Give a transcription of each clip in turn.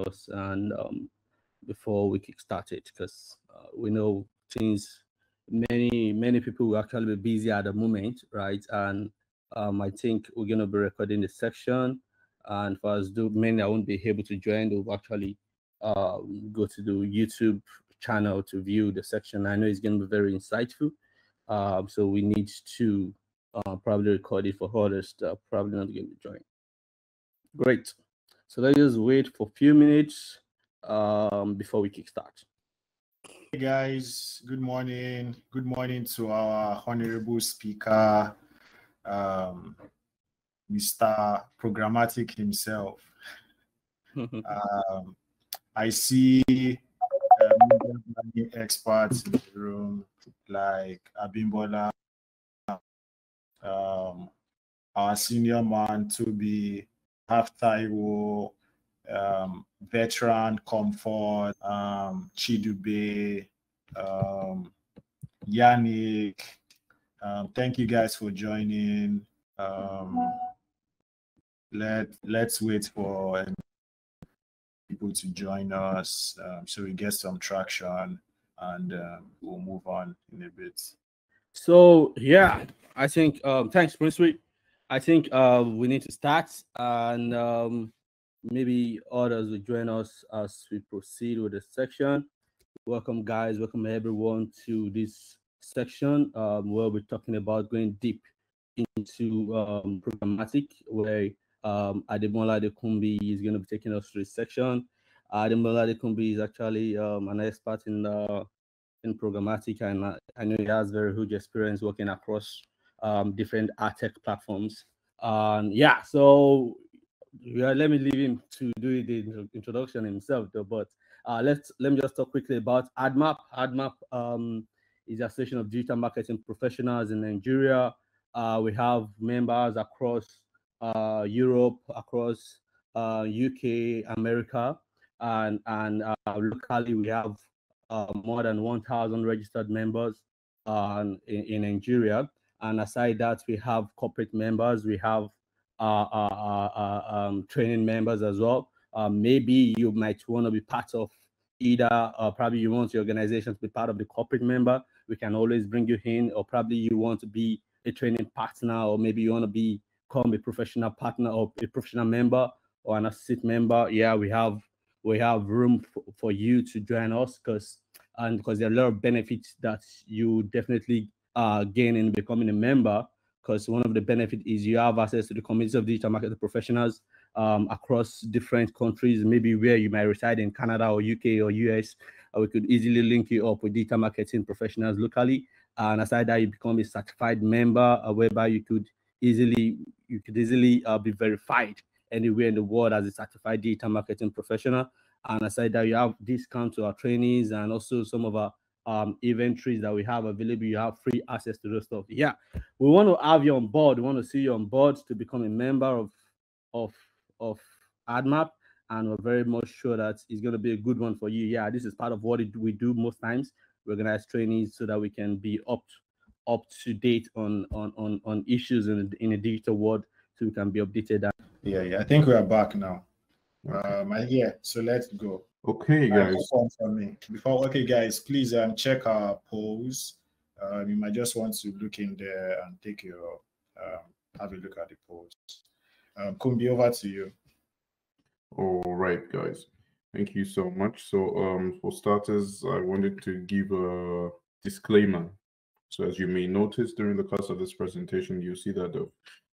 us and before we kickstart it, because we know things, many people will actually be busy at the moment, right? And I think we're going to be recording the section, and for us, do many I won't be able to join. They'll actually go to the YouTube channel to view the section. I know it's going to be very insightful, so we need to probably record it for others that are probably not going to join. Great. So let's just wait for a few minutes before we kickstart. Hey guys, good morning. Good morning to our honorable speaker, Mr. Programmatic himself. I see experts in the room like Ademola, our senior man Toby, Taiwo, Veteran Comfort, Chidube, Yannick. Thank you guys for joining. Let's wait for people to join us so we get some traction, and we'll move on in a bit. So yeah, I think thanks, Prince. I think we need to start, and maybe others will join us as we proceed with the section. Welcome, guys. Welcome everyone to this section where we're talking about going deep into programmatic, where Ademola Adekunbi is going to be taking us through this section. Ademola Adekunbi is actually an expert in programmatic, and I know he has very huge experience working across different ad tech platforms. Yeah, so let me leave him to do the introduction himself, though. But let me just talk quickly about Admarp. Admarp is a association of digital marketing professionals in Nigeria. We have members across Europe, across UK, America, and locally we have more than 1,000 registered members in Nigeria. And aside that, we have corporate members, we have training members as well. Maybe you might want to be part of either, probably you want your organization to be part of the corporate member. We can always bring you in, or probably you want to be a training partner, or maybe you want to become a professional partner or a professional member or an associate member. Yeah, we have room for you to join us, because there are a lot of benefits that you definitely gain in becoming a member. Because one of the benefits is you have access to the community of digital marketing professionals across different countries, maybe where you might reside in Canada or UK or US. We could easily link you up with digital marketing professionals locally. And aside that, you become a certified member, whereby you could easily be verified anywhere in the world as a certified digital marketing professional. And aside that, you have discounts to our trainees, and also some of our inventories that we have available. You have free access to those stuff. Yeah, we want to have you on board. We want to see you on board to become a member of Admarp, and we're very much sure that it's going to be a good one for you. Yeah, this is part of what we do most times. We organize trainees so that we can be up to date on issues in a digital world, so we can be updated. Yeah, I think we are back now. Yeah, so let's go. Okay, guys. Okay, guys, please check our polls. You might just want to look in there and take your have a look at the polls. Kumbi, over to you. All right, guys. Thank you so much. So, for starters, I wanted to give a disclaimer. So, as you may notice during the course of this presentation, you see that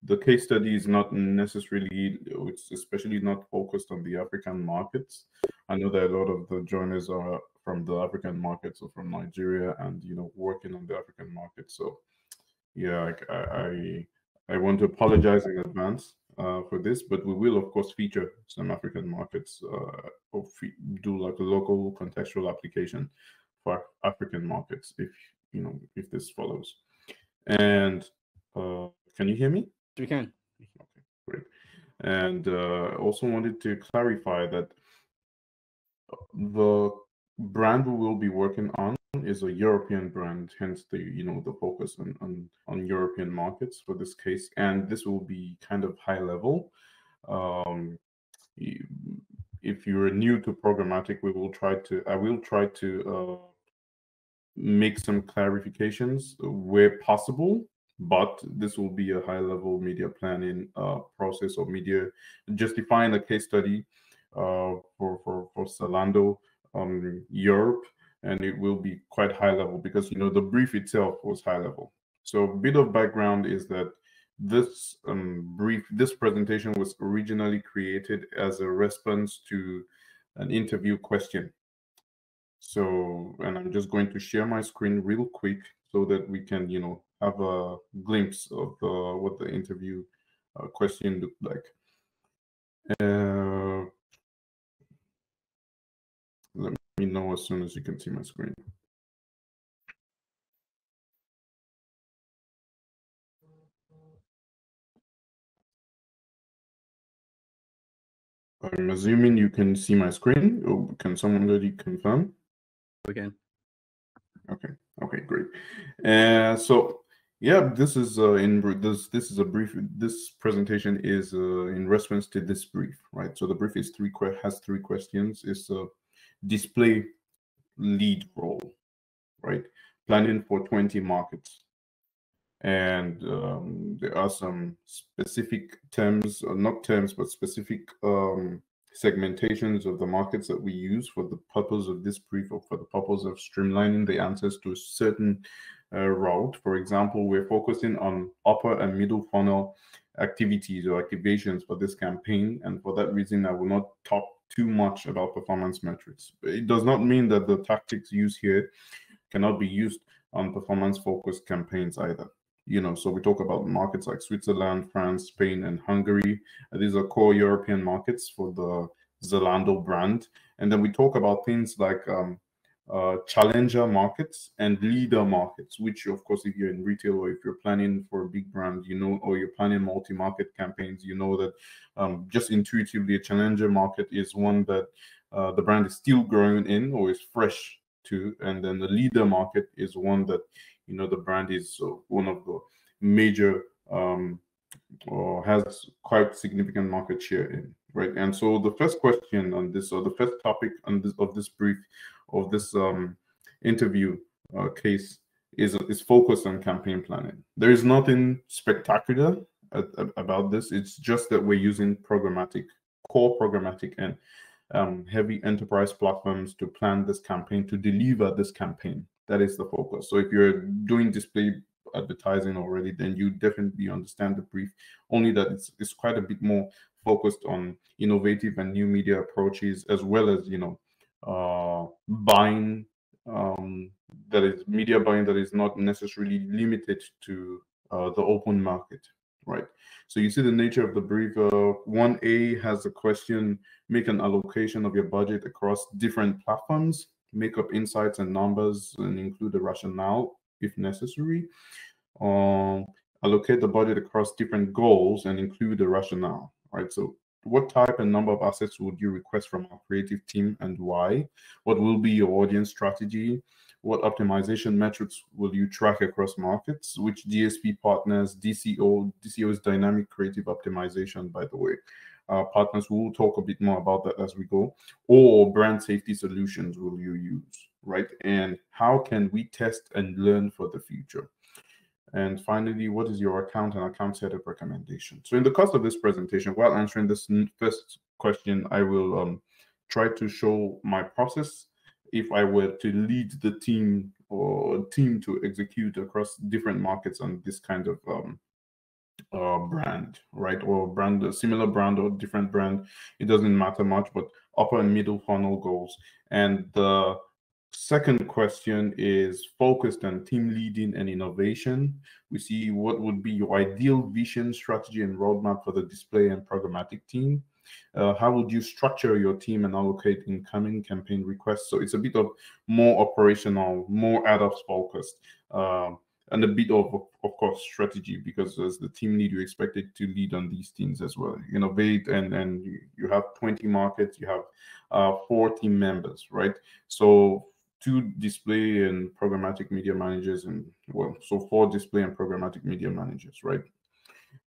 the case study is not necessarily, it's especially not focused on the African markets. I know that a lot of the joiners are from the African markets or from Nigeria, and working on the African market. So yeah, I want to apologize in advance for this, but we will of course feature some African markets, or do like a local contextual application for African markets if this follows. And can you hear me? We can. Okay, great. And also wanted to clarify that the brand we will be working on is a European brand, hence the focus on European markets for this case, and this will be kind of high level. if you're new to Programmatic, I will try to make some clarifications where possible, but this will be a high-level media planning process, or media justifying a case study for Zalando Europe, and it will be quite high level because the brief itself was high level. So a bit of background is that this this presentation was originally created as a response to an interview question. So, and I'm just going to share my screen real quick so that we can, have a glimpse of what the interview question looked like. Let me know as soon as you can see my screen. I'm assuming you can see my screen. Or can someone already confirm? We can. Okay. Okay. Great. So yeah, this is this is a brief. This presentation is in response to this brief, right? So the brief is has three questions. It's a display lead role, right? Planning for 20 markets. And there are some specific terms, or not terms, but specific segmentations of the markets that we use for the purpose of this brief, or for the purpose of streamlining the answers to a certain route. For example, we're focusing on upper and middle funnel activities or activations for this campaign, and for that reason, I will not talk too much about performance metrics. But it does not mean that the tactics used here cannot be used on performance-focused campaigns either. So we talk about markets like Switzerland, France, Spain, and Hungary. These are core European markets for the Zalando brand. And then we talk about things like challenger markets and leader markets, which, of course, if you're in retail or if you're planning for a big brand, or you're planning multi-market campaigns, that just intuitively a challenger market is one that the brand is still growing in or is fresh to. And then the leader market is one that the brand is one of the major or has quite significant market share in, right? And so the first question on this, or the first topic on this of this brief, of this interview case, is focused on campaign planning. There is nothing spectacular about this. It's just that we're using core programmatic and heavy enterprise platforms to plan this campaign, to deliver this campaign. That is the focus. So if you're doing display advertising already, then you definitely understand the brief, only that it's quite a bit more focused on innovative and new media approaches, as well as buying that is media buying that is not necessarily limited to the open market, right? So you see the nature of the brief. 1A has a question: make an allocation of your budget across different platforms, make up insights and numbers, and include the rationale if necessary. Allocate the budget across different goals and include the rationale, right? So what type and number of assets would you request from our creative team, and why? What will be your audience strategy? What optimization metrics will you track across markets? Which DSP partners, DCO is dynamic creative optimization, by the way. Partners, we'll talk a bit more about that as we go. Or brand safety solutions will you use, right? And how can we test and learn for the future? And finally, what is your account and account setup recommendation? So in the course of this presentation, while answering this first question, I will try to show my process if I were to lead the team or team to execute across different markets on this kind of brand, right? Or brand, a similar brand or different brand, it doesn't matter much, but upper and middle funnel goals. And the second question is focused on team leading and innovation. We see what would be your ideal vision, strategy, and roadmap for the display and programmatic team. How would you structure your team and allocate incoming campaign requests? So it's a bit of more operational, more ad-ops focused, and a bit of course, strategy, because as the team lead, you're expected to lead on these things as well. Innovate, and you have 20 markets, you have 4 team members, right? So 2 display and programmatic media managers, and so 4 display and programmatic media managers, right?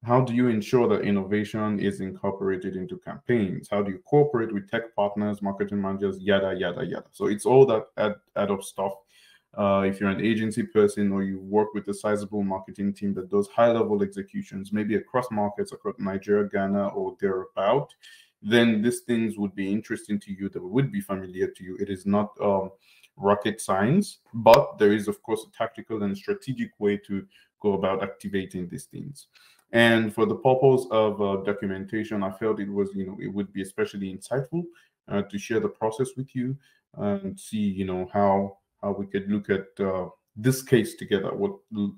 How do you ensure that innovation is incorporated into campaigns? How do you cooperate with tech partners, marketing managers, yada, yada, yada. So it's all that add up stuff. If you're an agency person or you work with a sizable marketing team that does high-level executions, maybe across markets, across Nigeria, Ghana, or thereabout, then these things would be interesting to you, that would be familiar to you. It is not rocket science, but there is, of course, a tactical and strategic way to go about activating these things. And for the purpose of documentation, I felt it was, it would be especially insightful to share the process with you and see, how we could look at this case together, what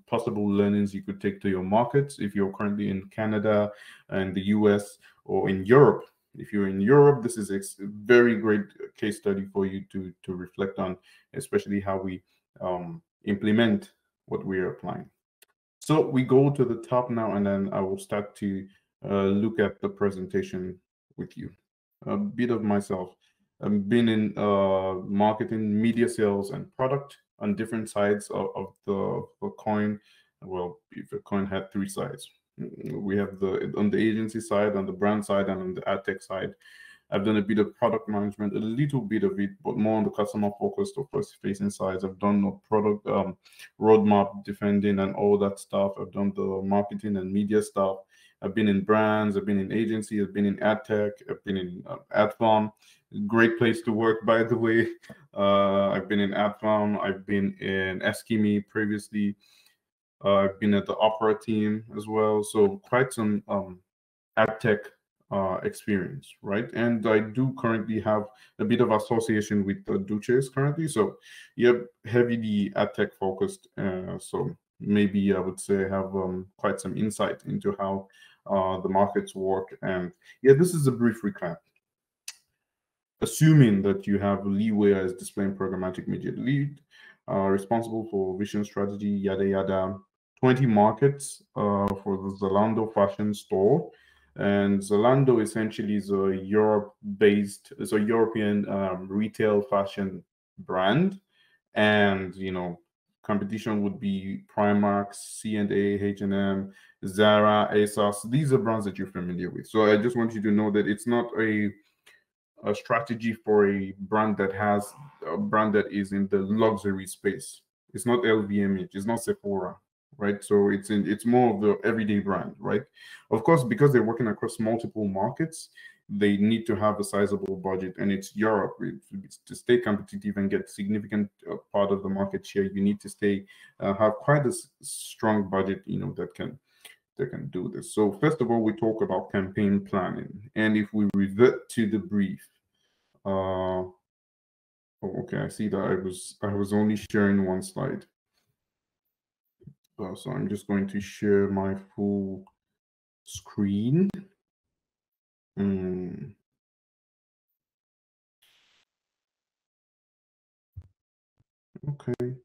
possible learnings you could take to your markets if you're currently in Canada and the US, or in Europe. If you're in Europe, this is a very great case study for you to reflect on, especially how we implement what we are applying. So we go to the top now, and then I will start to look at the presentation with you. A bit of myself. I've been in marketing, media sales, and product on different sides of the coin. Well, if a coin had three sides, we have on the agency side, on the brand side, and on the ad tech side. I've done a bit of product management, a little bit of it, but more on the customer focused or first facing sides. I've done the product roadmap defending and all that stuff. I've done the marketing and media stuff. I've been in brands, I've been in agency, I've been in ad tech, I've been in ad farm. Great place to work, by the way. I've been in ad farm, I've been in Eskimi previously. I've been at the opera team as well. So quite some ad tech experience, right? And I do currently have a bit of association with the Duces currently. So yeah, heavily ad tech focused. So maybe I would say have quite some insight into how the markets work. And yeah, this is a brief recap. Assuming that you have leeway as displaying programmatic media lead, responsible for vision strategy, yada yada. 20 markets for the Zalando fashion store. And Zalando essentially is a Europe-based, it's a European retail fashion brand. And, competition would be Primark, C&A, H&M, Zara, ASOS. These are brands that you're familiar with. So I just want you to know that it's not a strategy for a brand that is in the luxury space. It's not LVMH, it's not Sephora, right? So it's more of the everyday brand, right? Of course, because they're working across multiple markets, they need to have a sizable budget, and it's Europe. To stay competitive and get significant part of the market share, you need to have quite a strong budget, that can do this. So first of all, we talk about campaign planning, and if we revert to the brief, oh, okay, I see that I was only sharing one slide. So I'm just going to share my full screen. Okay.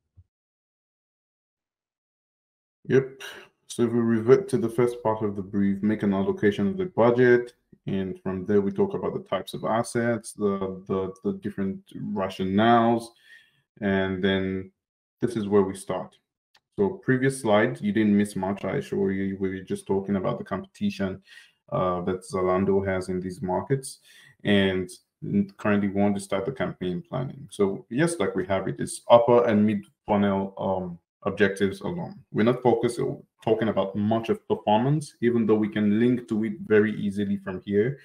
Yep. So if we revert to the first part of the brief, make an allocation of the budget, and from there we talk about the types of assets, the different rationales, and then this is where we start. So previous slide, you didn't miss much. I assure you, we were just talking about the competition that Zalando has in these markets, and currently want to start the campaign planning. So yes, like we have it's upper and mid funnel objectives alone. We're not talking about much of performance, even though we can link to it very easily from here.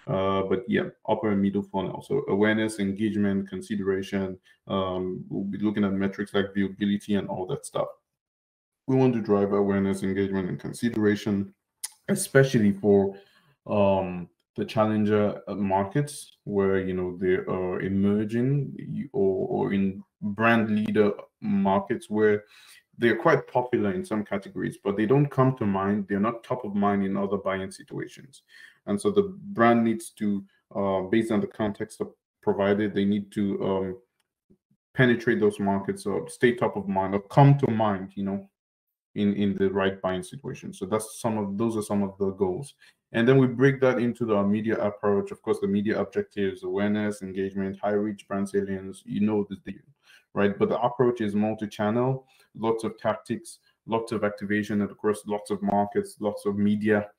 But yeah, upper and middle funnel. So awareness, engagement, consideration. We'll be looking at metrics like viewability and all that stuff. We want to drive awareness, engagement, and consideration, especially for the challenger markets where they are emerging, or in brand leader markets where they're quite popular in some categories, but they don't come to mind. They're not top of mind in other buying situations. And so the brand needs to, based on the context provided, they need to penetrate those markets or stay top of mind or come to mind, in the right buying situation. So those are some of the goals. And then we break that into the media approach. Of course, the media objectives, awareness, engagement, high reach, brand salience, the deal, right? But the approach is multi-channel, lots of tactics, lots of activation across lots of markets, lots of media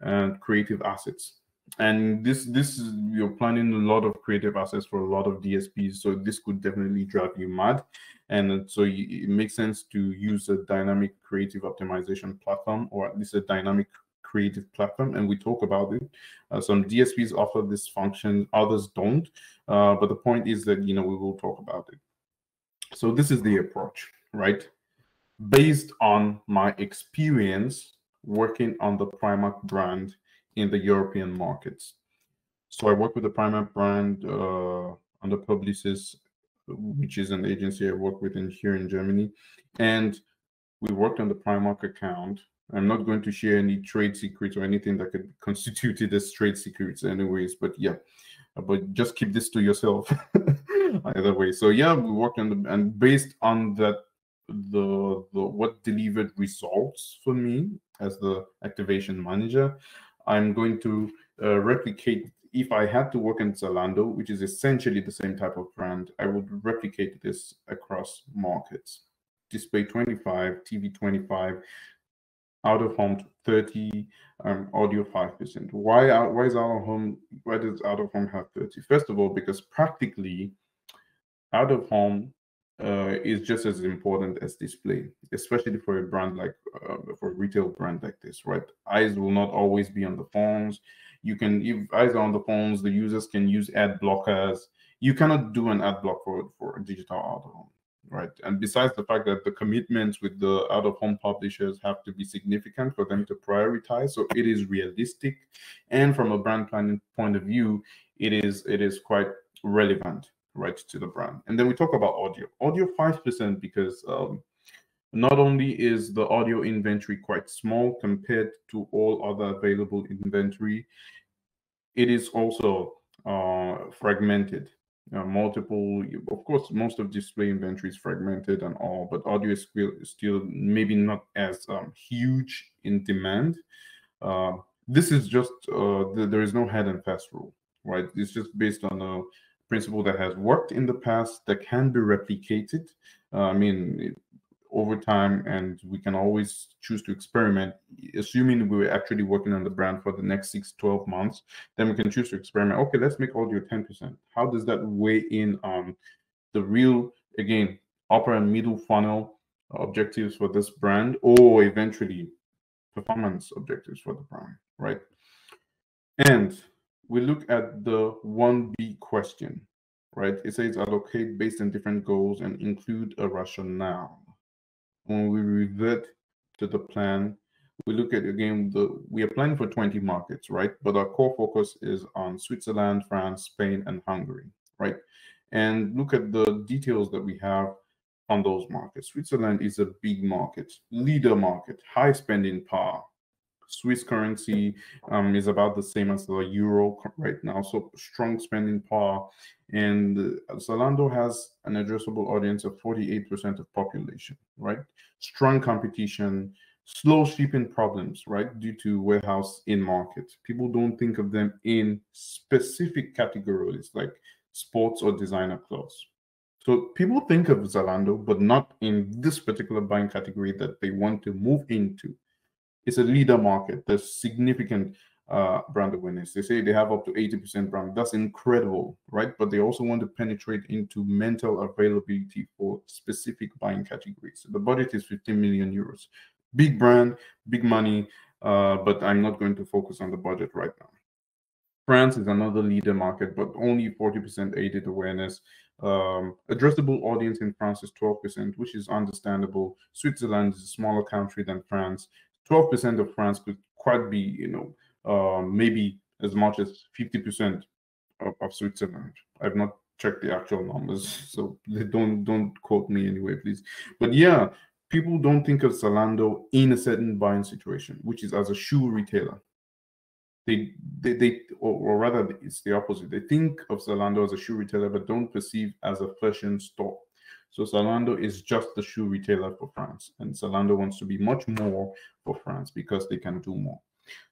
and creative assets. And this is, you're planning a lot of creative assets for a lot of DSPs, so this could definitely drive you mad. And so it makes sense to use a dynamic creative optimization platform, or at least a dynamic creative platform, and we talk about it. Some DSPs offer this function, others don't, but the point is that, we will talk about it. So this is the approach, right? Based on my experience working on the Primark brand in the European markets. So I work with the Primark brand under Publicis, which is an agency I work with here in Germany. And we worked on the Primark account. I'm not going to share any trade secrets or anything that could constitute it as trade secrets anyways, but yeah, but just keep this to yourself. Either way. So yeah, we worked on and based on that, the what delivered results for me as the activation manager, I'm going to replicate. If I had to work in Zalando, which is essentially the same type of brand, I would replicate this across markets. Display 25, TV 25, out of home 30, audio 5%. Why is out of home? Why does out of home have 30? First of all, because practically out of home is just as important as display, especially for a brand like for a retail brand like this, right? Eyes will not always be on the phones. You can, if eyes are on the phones, the users can use ad blockers. You cannot do an ad block for a digital out of home, right? And besides the fact that the commitments with the out of home publishers have to be significant for them to prioritize, so it is realistic, and from a brand planning point of view, it is quite relevant, right, to the brand. And then we talk about audio 5%, because not only is the audio inventory quite small compared to all other available inventory, it is also fragmented. Multiple, of course, most of display inventory is fragmented and all, but audio is still maybe not as huge in demand. This is just there is no hard and fast rule, right? It's just based on a principle that has worked in the past that can be replicated. Over time, and we can always choose to experiment. Assuming we're actually working on the brand for the next 6-12 months, then we can choose to experiment. Okay, let's make audio 10%. How does that weigh in on the real, again, upper and middle funnel objectives for this brand, or eventually performance objectives for the brand, right? And we look at the 1B question, right? It says allocate based on different goals and include a rationale. When we revert to the plan, we look at, again, we are planning for 20 markets, right? But our core focus is on Switzerland, France, Spain, and Hungary, right? And look at the details that we have on those markets. Switzerland is a big market, leader market, high spending power. Swiss currency is about the same as the euro right now, so strong spending power. And Zalando has an addressable audience of 48% of population, right? Strong competition, slow shipping problems, right? Due to warehouse in market. People don't think of them in specific categories like sports or designer clothes. So people think of Zalando, but not in this particular buying category that they want to move into. It's a leader market. There's significant brand awareness. They say they have up to 80% brand. That's incredible, right? But they also want to penetrate into mental availability for specific buying categories. The budget is 15 million euros. Big brand, big money, but I'm not going to focus on the budget right now. France is another leader market, but only 40% aided awareness. Addressable audience in France is 12%, which is understandable. Switzerland is a smaller country than France. 12% of France could quite be, maybe as much as 50% of Switzerland. I've not checked the actual numbers, so don't quote me anyway, please. But yeah, people don't think of Zalando in a certain buying situation, which is as a shoe retailer. Or rather, it's the opposite. They think of Zalando as a shoe retailer, but don't perceive as a fashion store. So Zalando is just the shoe retailer for France, and Zalando wants to be much more for France because they can do more.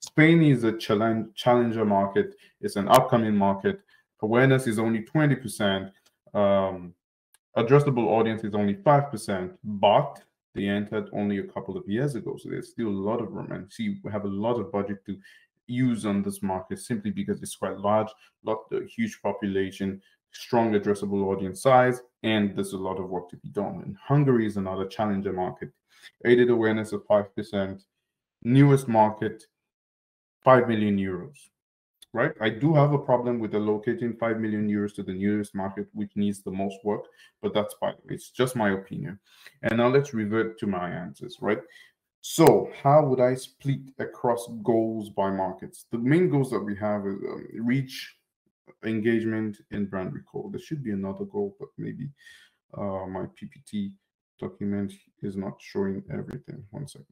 Spain is a challenger market. It's an upcoming market. Awareness is only 20%. Addressable audience is only 5%, but They entered only a couple of years ago, so there's still a lot of room. And see, we have a lot of budget to use on this market simply because it's quite large, a huge population, strong addressable audience size, and there's a lot of work to be done. And Hungary is another challenger market. Aided awareness of 5%, newest market, 5 million euros. Right? I do have a problem with allocating 5 million euros to the newest market, which needs the most work, but that's fine. It's just my opinion. And now let's revert to my answers, right? So how would I split across goals by markets? The main goals that we have is reach, engagement, and brand recall. There should be another goal, but maybe my PPT document is not showing everything. One second.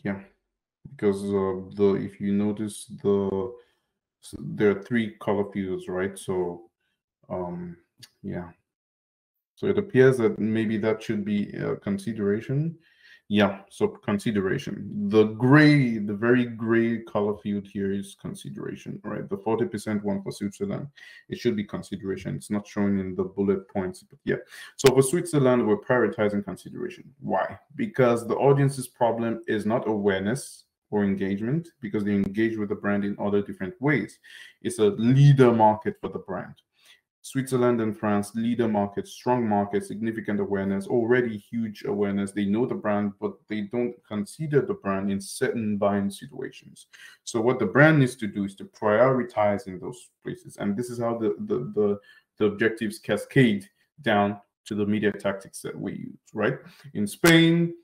Yeah. Because if you notice there are 3 color fields, right? So yeah, so it appears that maybe that should be consideration. Yeah, so consideration. The very gray color field here is consideration, right? The 40% one for Switzerland, it should be consideration. It's not showing in the bullet points, but yeah. So for Switzerland, we're prioritizing consideration. Why? Because the audience's problem is not awareness or engagement, because they engage with the brand in other different ways. It's a leader market for the brand. Switzerland and France, leader market, strong market, significant awareness, already huge awareness. They know the brand, but they don't consider the brand in certain buying situations. So what the brand needs to do is to prioritize in those places. And this is how the objectives cascade down to the media tactics that we use, right? In Spain,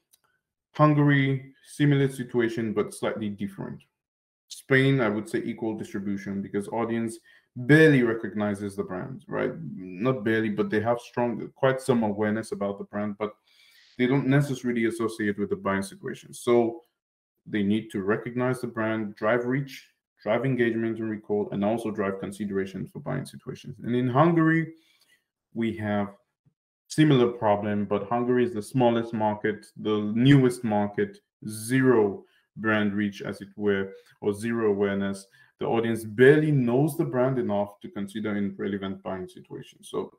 Hungary, similar situation, but slightly different. Spain, I would say equal distribution, because audience barely recognizes the brand, right? Not barely, but they have quite some awareness about the brand, but they don't necessarily associate with the buying situation. So they need to recognize the brand, drive reach, drive engagement and recall, and also drive consideration for buying situations. And in Hungary, we have similar problem, but Hungary is the smallest market, the newest market, zero brand reach, as it were, or zero awareness. The audience barely knows the brand enough to consider in relevant buying situations. So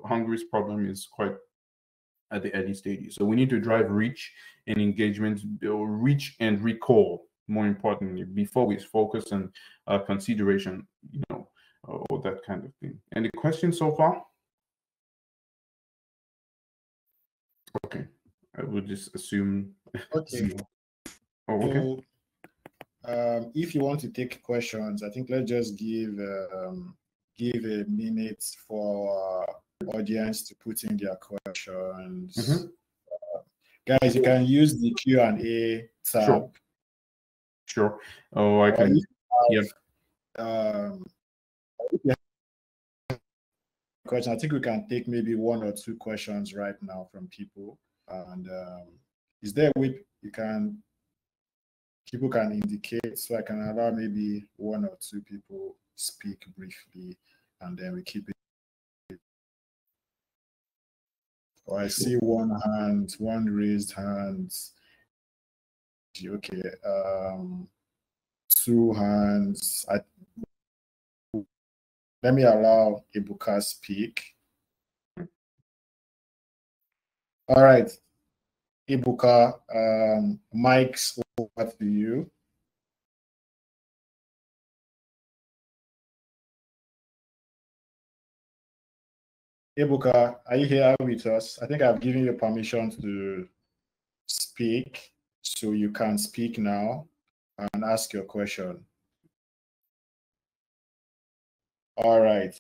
Hungary's problem is quite at the early stages. So we need to drive reach and engagement, or reach and recall, more importantly, before we focus on consideration, or that kind of thing. Any questions so far? Okay, I would just assume. Okay. Oh, okay. So, if you want to take questions, I think let's just give a minute for audience to put in their questions. Guys, you can use the Q&A tab. Sure. Oh, I can. Yep. Question. I think we can take maybe 1 or 2 questions right now from people. And is there a way people can indicate, so I can allow maybe 1 or 2 people speak briefly, and then we keep it. Oh, I see one raised hand. Okay, 2 hands. Let me allow Ebuka speak. All right, Ebuka, mic's over to you. Ebuka, are you here with us? I think I've given you permission to speak, so you can speak now and ask your question. All right.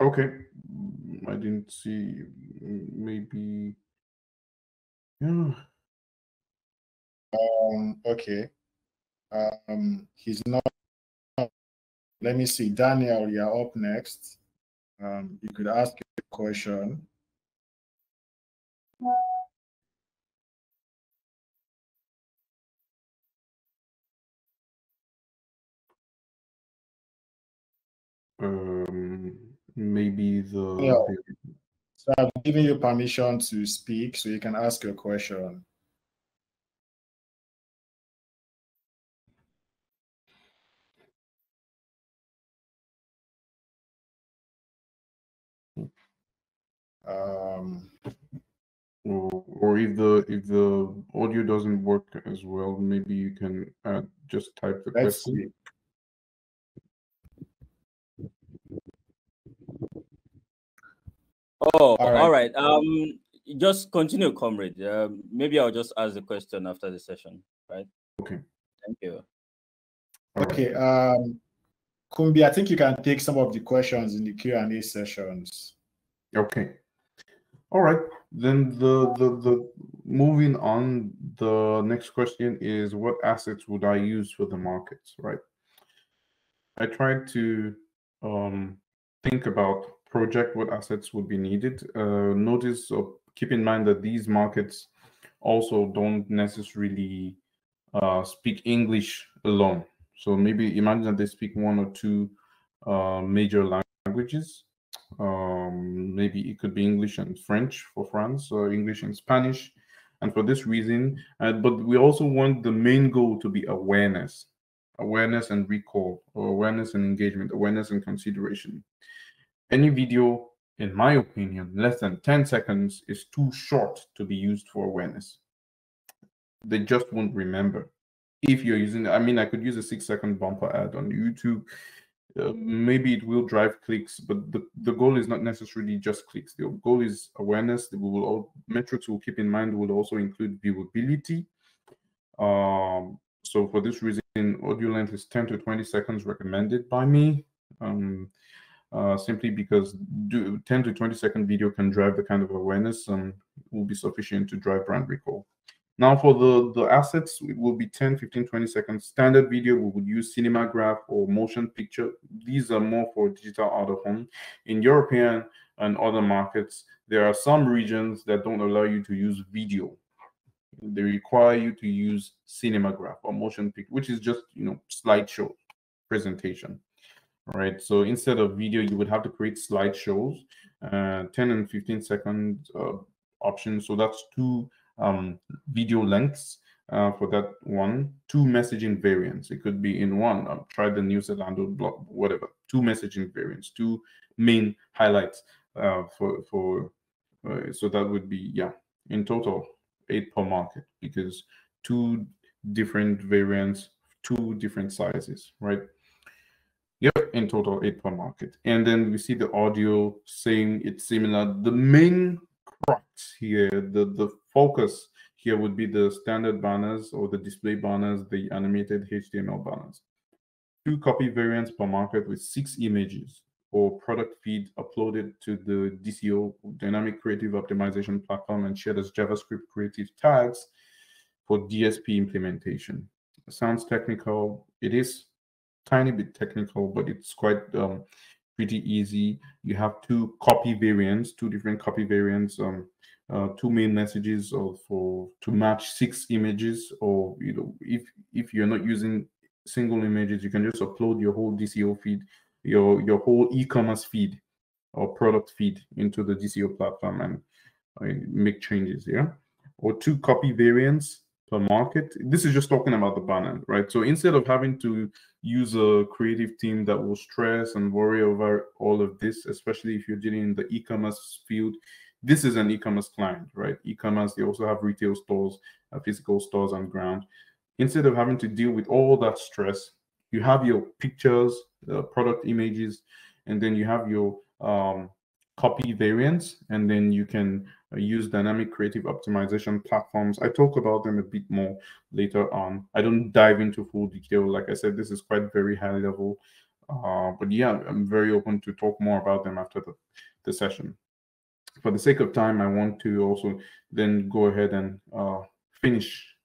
Okay, I didn't see. Maybe. Yeah. Okay. He's not. Let me see. Daniel, you're up next. You could ask a question. Maybe the. Yeah. So I've given you permission to speak, so you can ask your question. Or if the audio doesn't work as well, maybe you can just type the Let's question. see. Oh, all right. Just continue, comrade. Maybe I'll just ask the question after the session, right? Okay. Thank you. Okay. Kumbi, I think you can take some of the questions in the Q&A sessions. Okay. All right. Then the moving on, the next question is, what assets would I use for the markets, right? I tried to think about project what assets would be needed. Notice or keep in mind that these markets also don't necessarily speak English alone. So maybe imagine that they speak one or two major languages. Maybe it could be English and French for France, or English and Spanish. And for this reason, but we also want the main goal to be awareness and recall, or awareness and engagement, awareness and consideration. Any video, in my opinion, less than 10 seconds is too short to be used for awareness. They just won't remember. If you're using, I mean, I could use a 6-second bumper ad on YouTube. Maybe it will drive clicks, but the goal is not necessarily just clicks. The goal is awareness. Metrics we'll keep in mind will also include viewability. So for this reason, audio length is 10 to 20 seconds recommended by me, simply because 10 to 20 second video can drive the kind of awareness and will be sufficient to drive brand recall. Now for the assets, it will be 10, 15, 20 seconds. Standard video, we would use Cinemagraph or motion picture. These are more for digital out of home. In European and other markets, there are some regions that don't allow you to use video. They require you to use Cinemagraph or motion picture, which is just, slideshow presentation. All right. So instead of video, you would have to create slideshows, 10 and 15 second options. So that's two video lengths for that one. Two messaging variants. It could be in one. Try the New Zealand blog, whatever. Two messaging variants. Two main highlights so that would be, in total 8 per market, because 2 different variants, 2 different sizes, right? Yep, in total 8 per market. And then we see the audio saying it's similar. The main crux here, the focus here would be the standard banners or the display banners, the animated HTML banners. 2 copy variants per market with 6 images or product feed uploaded to the DCO, Dynamic Creative Optimization platform, and shared as JavaScript creative tags for DSP implementation. It sounds technical. It is tiny bit technical, but it's quite pretty easy. You have 2 copy variants, 2 different copy variants, 2 main messages to match 6 images, or if you're not using single images, you can just upload your whole DCO feed, your whole e-commerce feed or product feed into the DCO platform and make changes, or 2 copy variants per market. This is just talking about the banner, right? So instead of having to use a creative team that will stress and worry over all of this, especially if you're dealing in the e-commerce field, this is an e-commerce client, right? E-commerce, they also have retail stores, physical stores on ground. Instead of having to deal with all that stress, you have your pictures, product images, and then you have your copy variants, and then you can use dynamic creative optimization platforms. I talk about them a bit more later on. I don't dive into full detail. Like I said, this is quite very high level. But yeah, I'm very open to talk more about them after the session. For the sake of time, I want to also then go ahead and finish.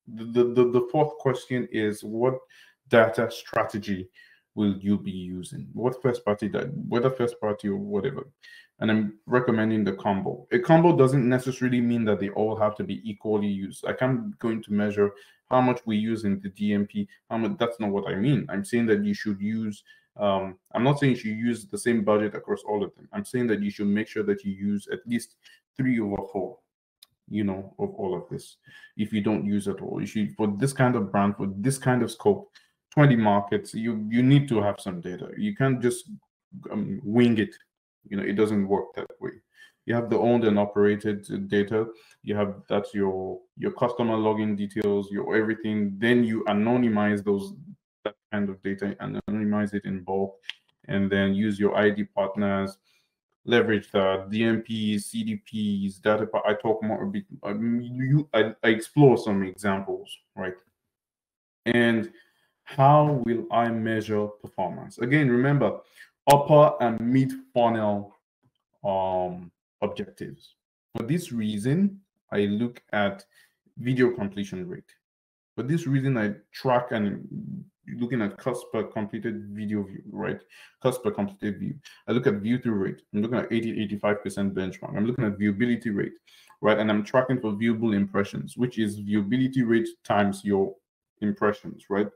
The fourth question is, what data strategy will you be using? What first party, whether first party or whatever. And I'm recommending the combo. A combo doesn't necessarily mean that they all have to be equally used. I can't go into measure how much we use in the DMP. That's not what I mean. I'm saying that you should use, I'm not saying you should use the same budget across all of them. I'm saying that you should make sure that you use at least 3/4, of all of this. If you don't use it all, you should, for this kind of brand, for this kind of scope, 20 markets, you need to have some data. You can't just wing it. It doesn't work that way. You have the owned and operated data. You have that's your customer login details, your everything. Then you anonymize that kind of data, anonymize it in bulk, and then use your ID partners, leverage the DMPs, CDPs, data. I talk more a bit. I explore some examples, right? And how will I measure performance? Again, remember, upper and mid funnel objectives. For this reason, I look at video completion rate. For this reason, I track and looking at cost per completed video view, right? Cost per completed view. I look at view through rate. I'm looking at 80-85% benchmark. I'm looking at viewability rate, right? And I'm tracking for viewable impressions, which is viewability rate times your impressions, right?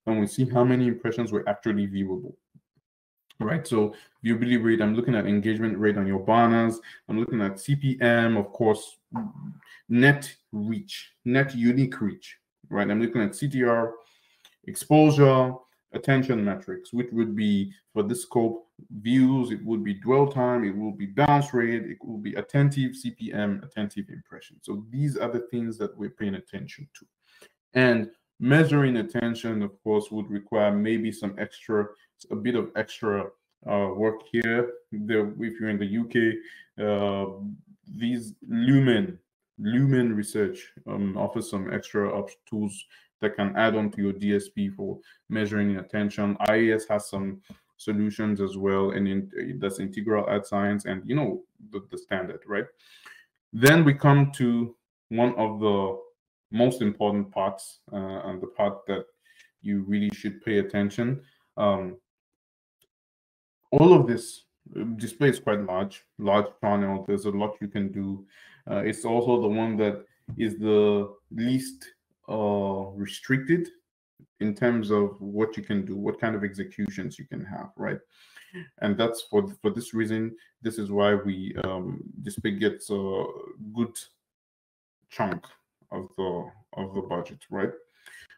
And we see how many impressions were actually viewable. Right, so viewability rate, I'm looking at engagement rate on your banners. I'm looking at CPM, of course, net reach, net unique reach, right? I'm looking at CTR, exposure, attention metrics, which would be, for this scope, views, it would be dwell time, it will be bounce rate, it will be attentive CPM, attentive impression. So these are the things that we're paying attention to. And measuring attention, of course, would require maybe a bit of extra work here. If you're in the UK, these Lumen Research offers some extra tools that can add on to your DSP for measuring attention. IAS has some solutions as well, and that's Integral Ad Science, and the standard, right? Then we come to one of the most important parts, and the part that you really should pay attention. All of this display is quite large panel. There's a lot you can do. It's also the one that is the least restricted in terms of what you can do, what kind of executions you can have, right? And that's for this reason. This is why display gets a good chunk of the budget, right?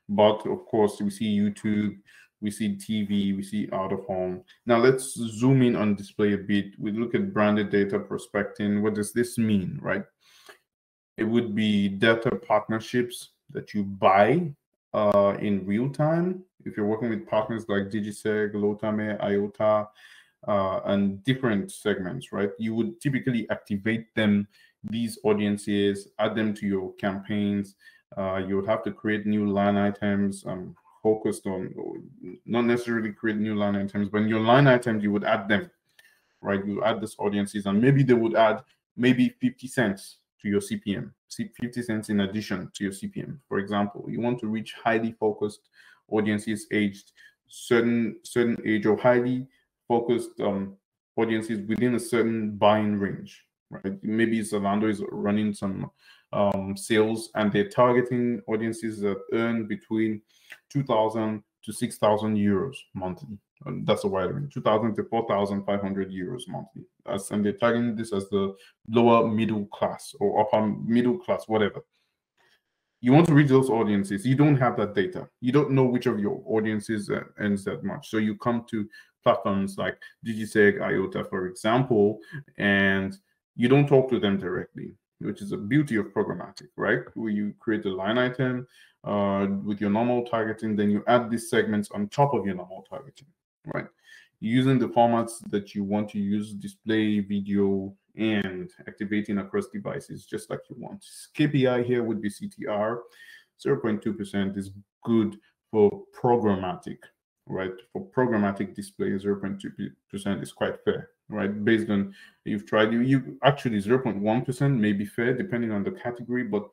But of course, we see YouTube, we see TV, we see out of home. Now let's zoom in on display a bit. We look at branded data prospecting. What does this mean, right? It would be data partnerships that you buy in real time. If you're working with partners like Digiseg, Lotame, IOTA, and different segments, right? You would typically activate these audiences, add them to your campaigns. You would have to create new line items focused on, not necessarily create new line items, but in your line items, you would add them, right? You add these audiences, and maybe they would add maybe 50 cents to your CPM, 50 cents in addition to your CPM. For example, you want to reach highly focused audiences aged certain age, or highly focused audiences within a certain buying range, right? Maybe Zalando is running some sales, and they're targeting audiences that earn between 2,000 to 6,000 euros monthly. That's a wide range, 2,000 to 4,500 euros monthly. And they're targeting this as the lower middle class or upper middle class, whatever. You want to reach those audiences. You don't have that data. You don't know which of your audiences earns that much. So you come to platforms like Digiseg, IOTA, for example, and you don't talk to them directly, which is the beauty of programmatic, right? Where you create a line item with your normal targeting, then you add these segments on top of your normal targeting, right? Using the formats that you want to use, display, video, and activating across devices, just like you want. KPI here would be CTR. 0.2% is good for programmatic, right? For programmatic display, 0.2% is quite fair, right? Based on, you've tried, you actually 0.1% may be fair depending on the category, but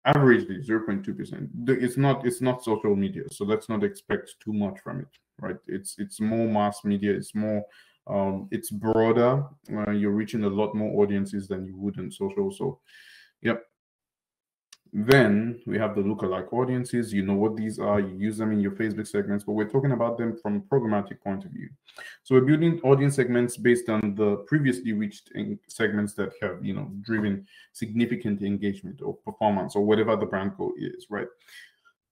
averagely 0.2%. It's not social media, so let's not expect too much from it, right? It's more mass media. It's more it's broader. You're reaching a lot more audiences than you would in social. So, yep. Then we have the lookalike audiences. You know what these are. You use them in your Facebook segments, but we're talking about them from a programmatic point of view. So we're building audience segments based on the previously reached segments that have, driven significant engagement or performance or whatever the brand goal is, right?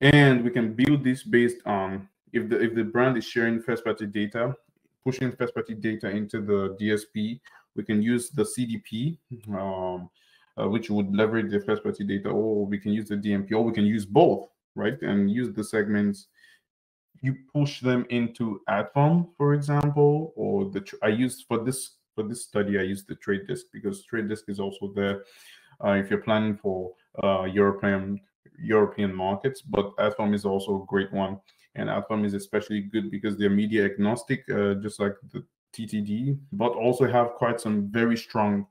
And we can build this based on if the brand is sharing first-party data, pushing first-party data into the DSP, We can use the CDP, which would leverage the first-party data, or we can use the DMP, or we can use both, right? And use the segments. You push them into Adform, for example, or I used for this study, I used the trade disk, because trade disk is also there if you're planning for European markets. But Adform is also a great one, and Adform is especially good because they're media agnostic, just like the TTD, but also have quite some very strong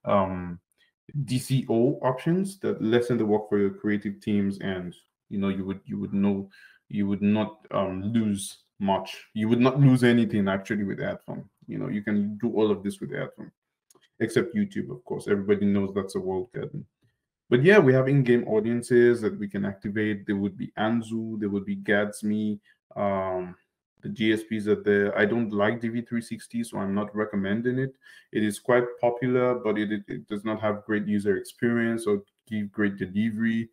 DCO options that lessen the work for your creative teams, and you would not lose much. You would not lose anything actually with Adform. You can do all of this with Adform, except YouTube, of course. Everybody knows that's a walled garden. But yeah, we have in-game audiences that we can activate. There would be Anzu, there would be Gatsby. The GSPs are there. I don't like DV360, so I'm not recommending it. It is quite popular, but it does not have great user experience or give great delivery.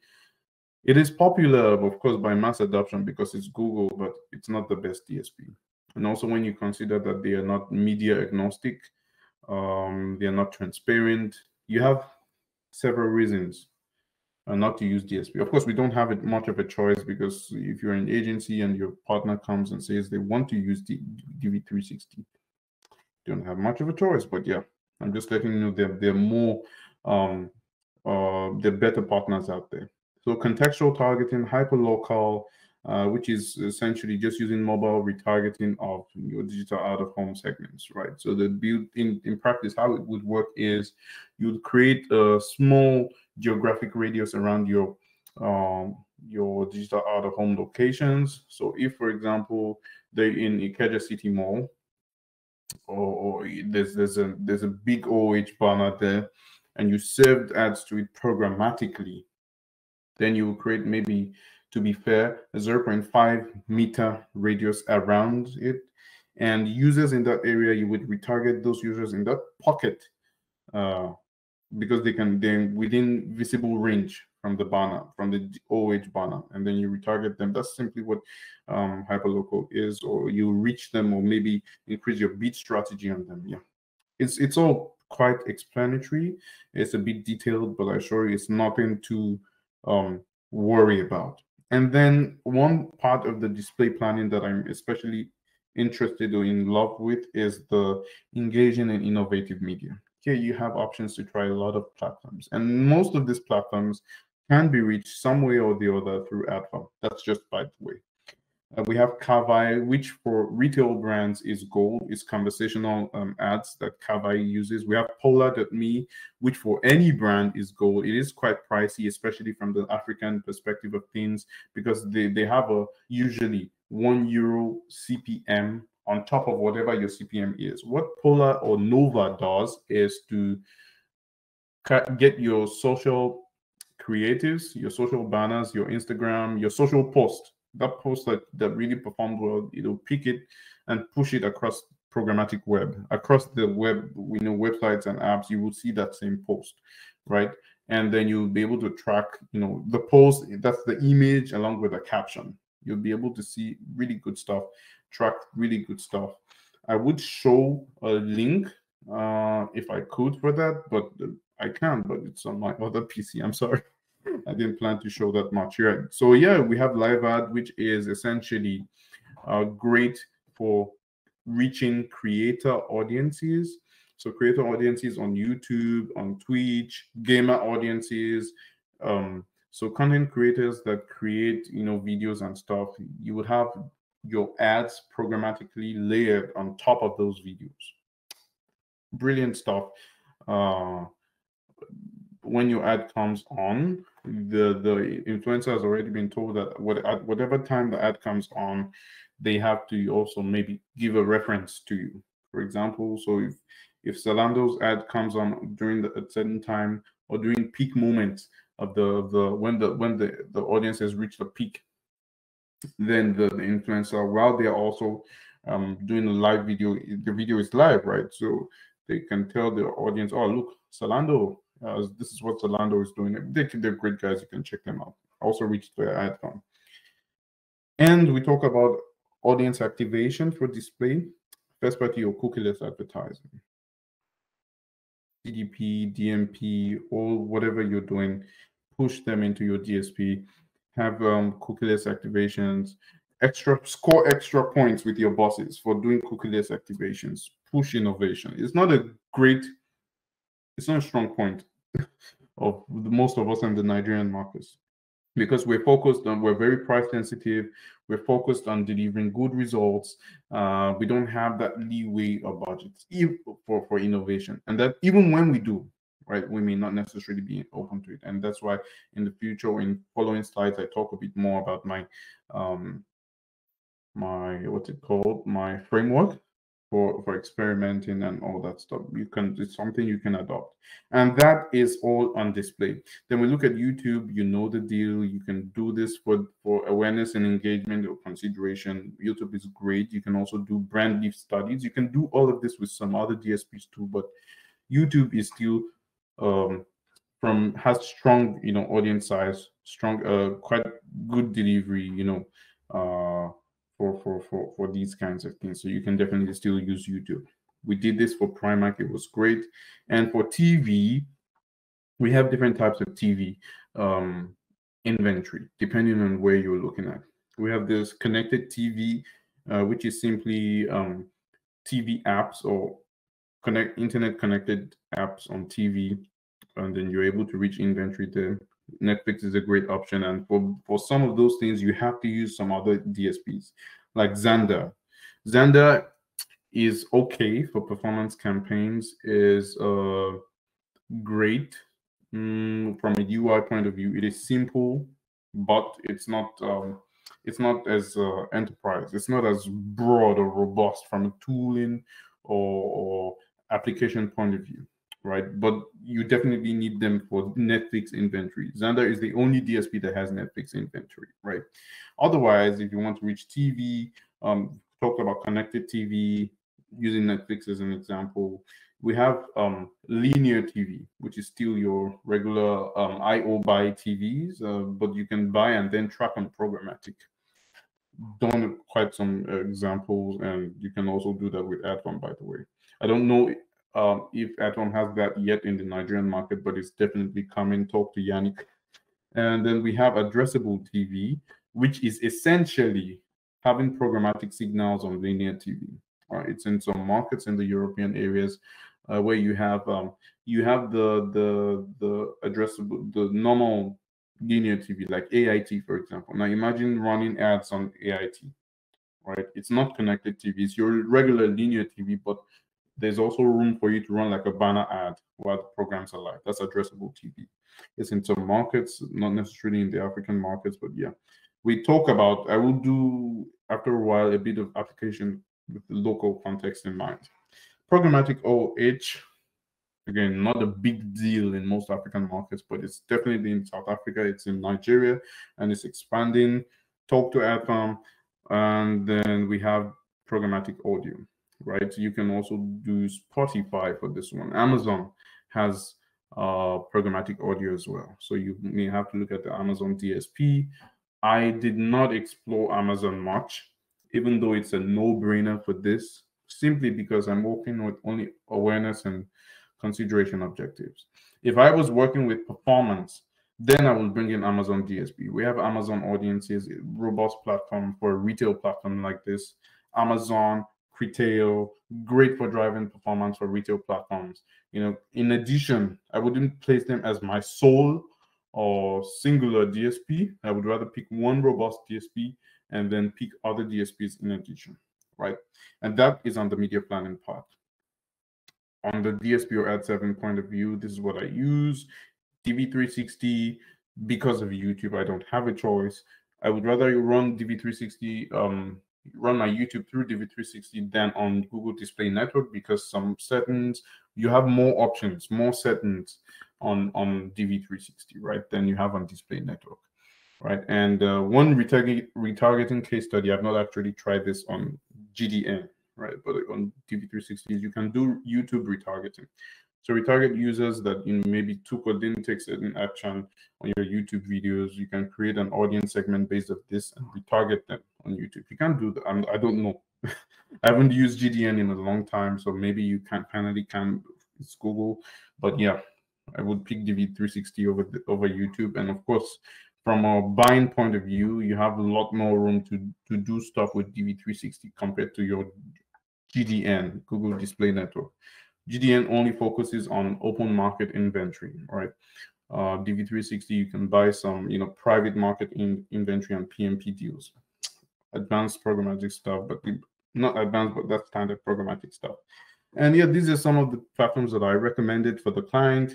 It is popular, of course, by mass adoption because it's Google, but it's not the best DSP. And also when you consider that they are not media agnostic, they are not transparent, you have several reasons not to use DSP. Of course, we don't have much of a choice, because if you're an agency and your partner comes and says they want to use DV360, you don't have much of a choice. But yeah, I'm just letting you know there are more, there are better partners out there. So contextual targeting, hyperlocal, which is essentially just using mobile retargeting of your digital out-of-home segments, right? So the build in practice, how it would work is you'd create a small geographic radius around your digital out-of-home locations. So if, for example, they're in Ikeja City Mall, or there's a big OH banner there, and you served ads to it programmatically, then you will create, maybe, to be fair, a 0.5 meter radius around it, and users in that area, you would retarget those users in that pocket, because they're within visible range from the banner, from the OH banner, and then you retarget them. That's simply what hyperlocal is, or you reach them, or maybe increase your bid strategy on them. Yeah, it's all quite explanatory. It's a bit detailed, but I assure you it's nothing to worry about. And then one part of the display planning that I'm especially interested or in love with is the engaging and innovative media. Here you have options to try a lot of platforms, and most of these platforms can be reached some way or the other through Adform. That's just by the way. We have Kavai, which for retail brands is gold. It's conversational ads that Kavai uses. We have Polar.me, which for any brand is gold. It is quite pricey, especially from the African perspective of things, because they have a usually €1 CPM on top of whatever your CPM is. What Polar or Nova does is to get your social creatives, your social banners, your Instagram, your social post, that post that really performed well, it'll pick it and push it across programmatic web. Across the web, websites and apps, you will see that same post, right? And then you'll be able to track, the post, that's the image along with a caption. You'll be able to see really good stuff, track really good stuff. I would show a link if I could for that, but I can't, but it's on my other PC. I'm sorry. I didn't plan to show that much here. So yeah, we have live ad, which is essentially great for reaching creator audiences. So creator audiences on YouTube, on Twitch, gamer audiences. So content creators that create, videos and stuff, you would have your ads programmatically layered on top of those videos. Brilliant stuff. When your ad comes on, the influencer has already been told that at whatever time the ad comes on, they have to also maybe give a reference to you. For example, so if Zalando's ad comes on during a certain time, or during peak moments of when the audience has reached the peak, then the influencer, while they are also doing a live video, the video is live, right? So they can tell the audience, oh, look, Zalando, this is what Zalando is doing. They're great guys. You can check them out. Also reach their ad fund. And we talk about audience activation for display, first party or cookieless advertising. CDP, DMP, or whatever you're doing, push them into your DSP. Have cookieless activations, score extra points with your bosses for doing cookieless activations. Push innovation. It's not a strong point of most of us in the Nigerian markets, because we're very price sensitive. We're focused on delivering good results. We don't have that leeway or budget for innovation, and that even when we do, right, we may not necessarily be open to it. And that's why in the future, in following slides, I talk a bit more about my my framework for experimenting and all that stuff. It's something you can adopt, and that is all on display. Then we look at YouTube. You know the deal. You can do this for awareness and engagement or consideration. YouTube is great. You can also do brand lift studies. You can do all of this with some other DSPs too, but YouTube is still has strong, audience size, strong, quite good delivery, for these kinds of things. So you can definitely still use YouTube. We did this for Primark. It was great. And for TV, we have different types of TV inventory, depending on where you're looking at. We have this connected TV, which is simply TV apps or internet connected apps on TV, and then you're able to reach inventory there. Netflix is a great option, and for some of those things, you have to use some other DSPs like Xandr. Xandr is okay for performance campaigns, is great from a UI point of view. It is simple, but it's not as enterprise. It's not as broad or robust from a tooling or application point of view, right? But you definitely need them for Netflix inventory. Xandr is the only DSP that has Netflix inventory, right? Otherwise, if you want to reach TV, talked about connected TV, using Netflix as an example. We have linear TV, which is still your regular IO buy TVs, but you can buy and then track on Programmatic. Done quite some examples, and you can also do that with Admarp, by the way. I don't know if Admarp has that yet in the Nigerian market, but it's definitely coming. Talk to Yannick. And then we have addressable TV, which is essentially having programmatic signals on linear TV. It's in some markets in the European areas where you have the addressable, the normal linear TV, like AIT, for example. Now imagine running ads on AIT, right? It's not connected TV. It's your regular linear TV, but there's also room for you to run like a banner ad while the programs are live. That's addressable TV. It's in some markets, not necessarily in the African markets, but yeah. We talk about, I will do after a while a bit of application with the local context in mind. Programmatic OH, again, not a big deal in most African markets, but it's definitely in South Africa, it's in Nigeria, and it's expanding. Talk to Admarp, and then we have programmatic audio, right? You can also do Spotify for this one. Amazon has programmatic audio as well. So you may have to look at the Amazon DSP. I did not explore Amazon much, even though it's a no-brainer for this, simply because I'm working with only awareness and consideration objectives. If I was working with performance, then I will bring in Amazon DSP. We have Amazon Audiences, a robust platform for a retail platform like this. Amazon, Criteo, great for driving performance for retail platforms. In addition, I wouldn't place them as my sole or singular DSP. I would rather pick one robust DSP and then pick other DSPs in addition, right? And that is on the media planning part. On the DSP or Ad7 point of view, this is what I use. DV360, because of YouTube, I don't have a choice. I would rather run DV360, run my YouTube through DV360 than on Google Display Network, because some settings, you have more options, more settings on DV360, right, than you have on Display Network, right? And one retargeting case study, I've not actually tried this on GDN, right, but on DV360, you can do YouTube retargeting. So retarget users that maybe took or didn't take certain action on your YouTube videos. You can create an audience segment based on this and retarget them on YouTube. You can't do that. I don't know. I haven't used GDN in a long time, so maybe you can it's Google. But yeah, I would pick DV360 over YouTube. And of course, from a buying point of view, you have a lot more room to do stuff with DV360 compared to your GDN, Google Display Network. GDN only focuses on open market inventory, right? DV360, you can buy some, private market inventory and PMP deals, advanced programmatic stuff, but not advanced, but that's standard programmatic stuff. And yeah, these are some of the platforms that I recommended for the client.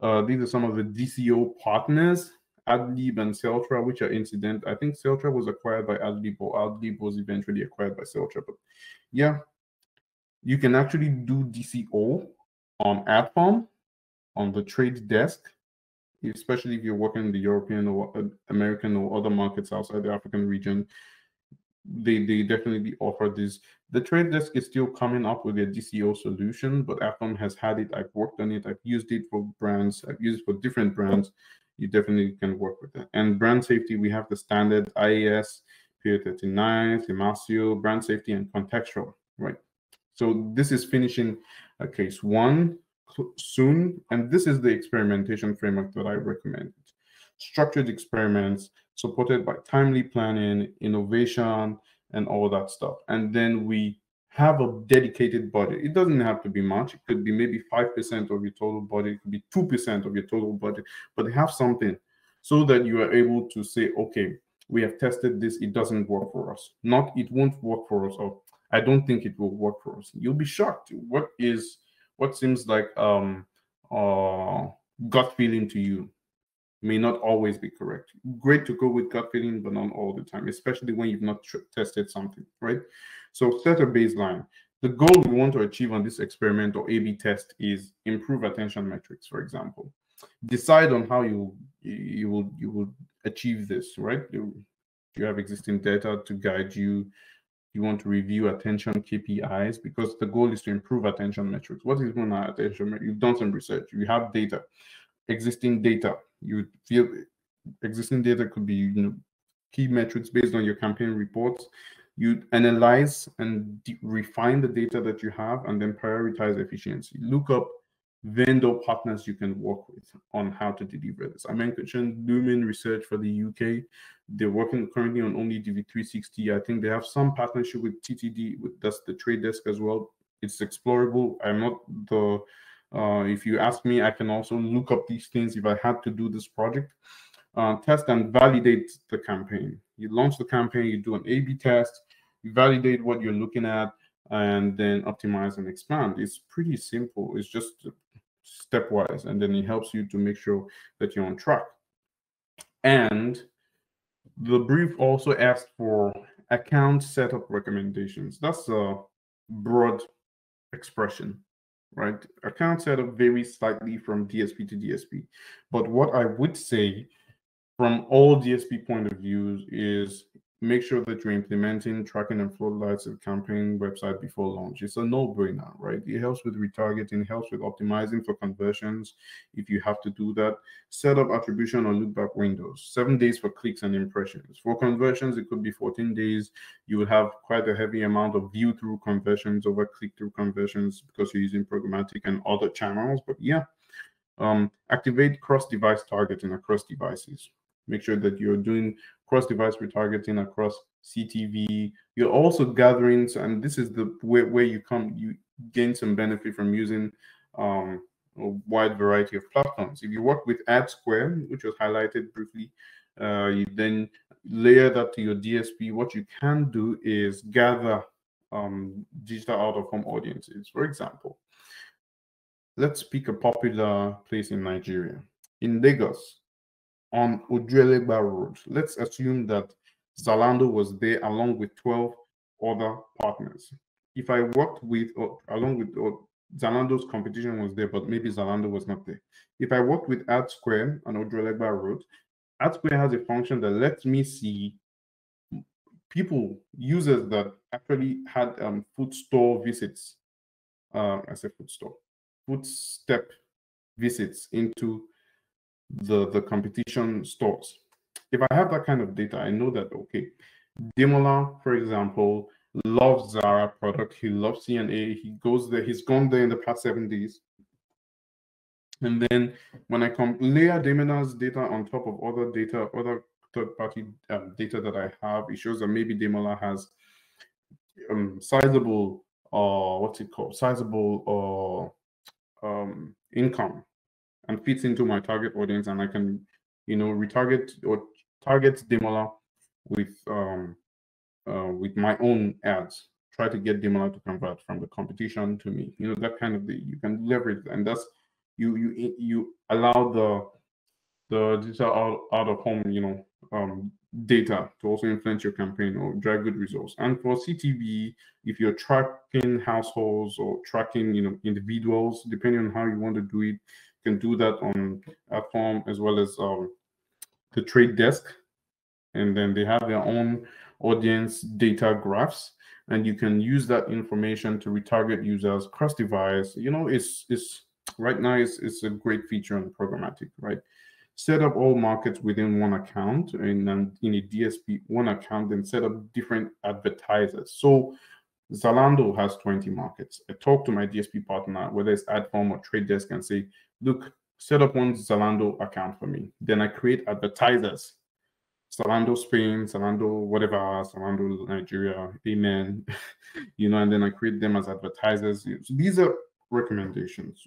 These are some of the DCO partners, Adlib and Celtra, which are incident. I think Celtra was acquired by Adlib, or Adlib was eventually acquired by Celtra. But yeah, you can actually do DCO on Admarp, on the trade desk, especially if you're working in the European or American or other markets outside the African region. They definitely offer this. The trade desk is still coming up with a DCO solution, but Admarp has had it. I've worked on it. I've used it for brands. I've used it for different brands. You definitely can work with it. And brand safety, we have the standard IAS, PO39, Thimasio, brand safety, and contextual, right? So this is finishing case 1 soon, and this is the experimentation framework that I recommend. Structured experiments supported by timely planning, innovation, and all that stuff. And then we have a dedicated budget. It doesn't have to be much. It could be maybe 5% of your total budget. It could be 2% of your total budget, but have something so that you are able to say, okay, we have tested this. It doesn't work for us. Not, it won't work for us, or I don't think it will work for us. You'll be shocked. What seems like gut feeling to you may not always be correct. Great to go with gut feeling, but not all the time, especially when you've not tested something, right? So set a baseline. The goal we want to achieve on this experiment or A/B test is improve attention metrics, for example. Decide on how you will achieve this, right? You have existing data to guide you. You want to review attention KPIs, because the goal is to improve attention metrics. What is one attention? You've done some research. You have data, existing data. You feel existing data could be key metrics based on your campaign reports. You analyze and refine the data that you have, and then prioritize efficiency. Look up vendor partners you can work with on how to deliver this. I mentioned Lumen Research for the UK. They're working currently on only DV360. I think they have some partnership with TTD, that's the trade desk as well. It's explorable. I'm not the if you ask me, I can also look up these things if I had to do this project. Test and validate the campaign. You launch the campaign, you do an A/B test, you validate what you're looking at, and then optimize and expand. It's pretty simple. It's just stepwise, and then it helps you to make sure that you're on track. And the brief also asked for account setup recommendations. That's a broad expression, right? Account setup varies slightly from DSP to DSP. But what I would say from all DSP point of views is make sure that you're implementing tracking and floodlights of campaign website before launch. It's a no-brainer, right? It helps with retargeting, it helps with optimizing for conversions if you have to do that. Set up attribution or loopback windows, 7 days for clicks and impressions. For conversions, it could be 14 days. You will have quite a heavy amount of view-through conversions over click-through conversions because you're using programmatic and other channels. But yeah, activate cross-device targeting across devices. Make sure that you're doing cross-device retargeting across CTV. You're also gathering, and this is the where you gain some benefit from using a wide variety of platforms. If you work with AdSquare, which was highlighted briefly, you then layer that to your DSP. What you can do is gather digital out-of-home audiences. For example, let's pick a popular place in Nigeria. In Lagos, on Ojuelegba Road, let's assume that Zalando was there along with 12 other partners. If I worked with, Zalando's competition was there, but maybe Zalando was not there. If I worked with AdSquare on Ojuelegba Road, AdSquare has a function that lets me see users that actually had food step visits into the competition stores. If I have that kind of data, I know that, okay, Ademola, for example, loves Zara product. He loves CNA. He goes there. He's gone there in the past 7 days. And then when I layer Demona's data on top of other data, other third-party data that I have, it shows that maybe Ademola has sizable, what's it called? Sizable income and fits into my target audience, and I can, retarget or target Ademola with my own ads. Try to get Ademola to convert from the competition to me. That kind of you can leverage, and that's you allow the digital out of home data to also influence your campaign or drive good results. And for CTV, if you're tracking households or tracking individuals, depending on how you want to do it, you can do that on Admarp as well as the trade desk. And then they have their own audience data graphs, and you can use that information to retarget users cross device. It's right now it's a great feature on Programmatic, right? Set up all markets within one account, and in a DSP one account, then set up different advertisers. So Zalando has 20 markets. I talk to my DSP partner, whether it's Adform or Trade Desk, and say, look, set up one Zalando account for me. Then I create advertisers. Zalando Spain, Zalando whatever, Zalando Nigeria, amen. And then I create them as advertisers. So these are recommendations,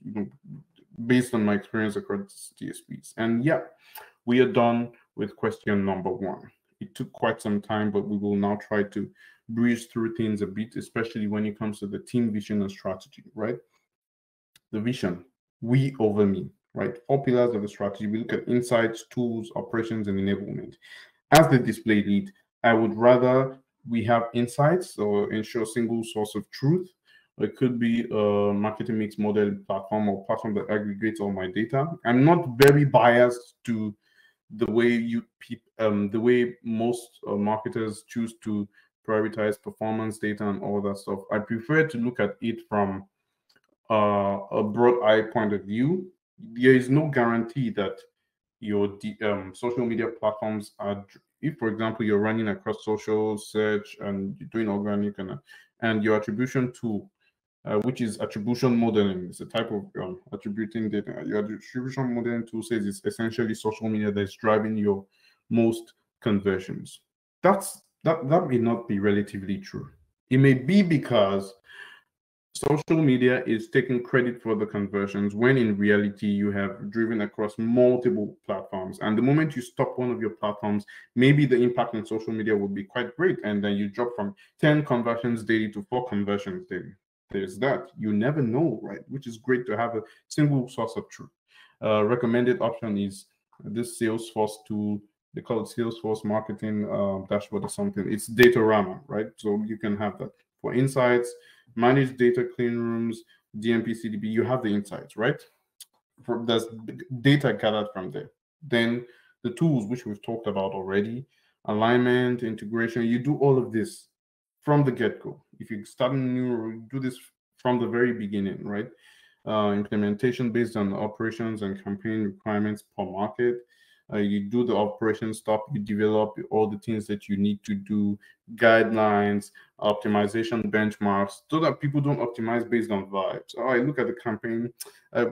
based on my experience across DSPs. And yeah, we are done with question number 1. It took quite some time, but we will now try to breeze through things a bit, especially when it comes to the team vision and strategy, right? The vision, we over me, right? 4 pillars of the strategy. We look at insights, tools, operations, and enablement. As the display lead, I would rather we have insights or ensure single source of truth. It could be a marketing mix model platform or platform that aggregates all my data. I'm not very biased to the way most marketers choose to prioritize performance data and all that stuff. I prefer to look at it from a broad eye point of view. There is no guarantee that your social media platforms are, if for example you're running across social, search, and you're doing organic and your attribution tool, which is attribution modeling. It's a type of attributing data. Your attribution modeling tool says it's essentially social media that's driving your most conversions. That may not be relatively true. It may be because social media is taking credit for the conversions when in reality you have driven across multiple platforms. And the moment you stop one of your platforms, maybe the impact on social media will be quite great. And then you drop from 10 conversions daily to 4 conversions daily. There's that. You never know, right? Which is great to have a single source of truth. Recommended option is this Salesforce tool. They call it Salesforce Marketing Dashboard or something. It's Datorama, right? So you can have that. For insights, manage data clean rooms, DMP, CDP, you have the insights, right? There's data gathered from there. Then the tools, which we've talked about already, alignment, integration, you do all of this from the get-go. If you start new, you do this from the very beginning, right? Implementation based on operations and campaign requirements per market. You do the operation stuff, you develop all the things that you need to do, guidelines, optimization benchmarks, so that people don't optimize based on vibes. Oh, I look at the campaign,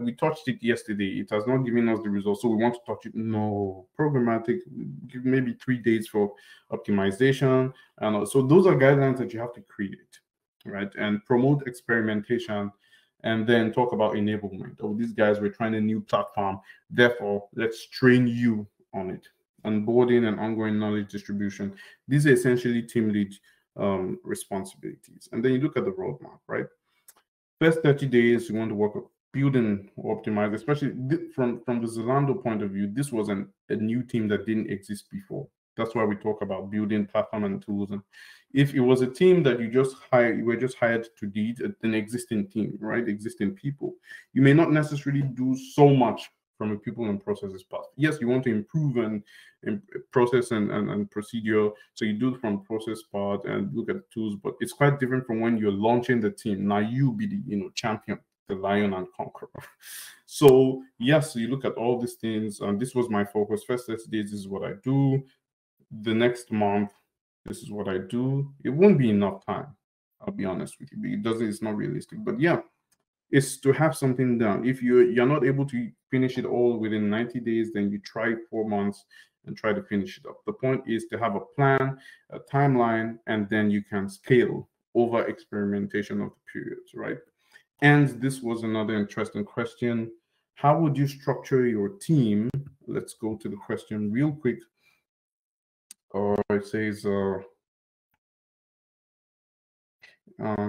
we touched it yesterday, it has not given us the results, so we want to touch it. No, programmatic, give maybe 3 days for optimization. And so those are guidelines that you have to create, right? And promote experimentation. And then talk about enablement. Oh, these guys were trying a new platform. Therefore, let's train you on it. Onboarding and ongoing knowledge distribution. These are essentially team lead responsibilities. And then you look at the roadmap, right? First 30 days, you want to work on building or optimize, especially from the Zalando point of view. This was a new team that didn't exist before. That's why we talk about building platform and tools. And if it was a team that you were just hired to lead an existing team, right? Existing people, you may not necessarily do so much from a people and processes part. Yes, you want to improve and process and procedure. So you do it from process part and look at the tools, but it's quite different from when you're launching the team. Now you be the champion, the lion and conqueror. So yes, you look at all these things, and this was my focus. First 30 days, this is what I do. The next month, this is what I do. It won't be enough time, I'll be honest with you. It's not realistic. But yeah, is to have something done. If you're not able to finish it all within 90 days, then you try 4 months and try to finish it up. The point is to have a plan, a timeline, and then you can scale over experimentation of the periods, right? And this was another interesting question. How would you structure your team? Let's go to the question real quick. It says,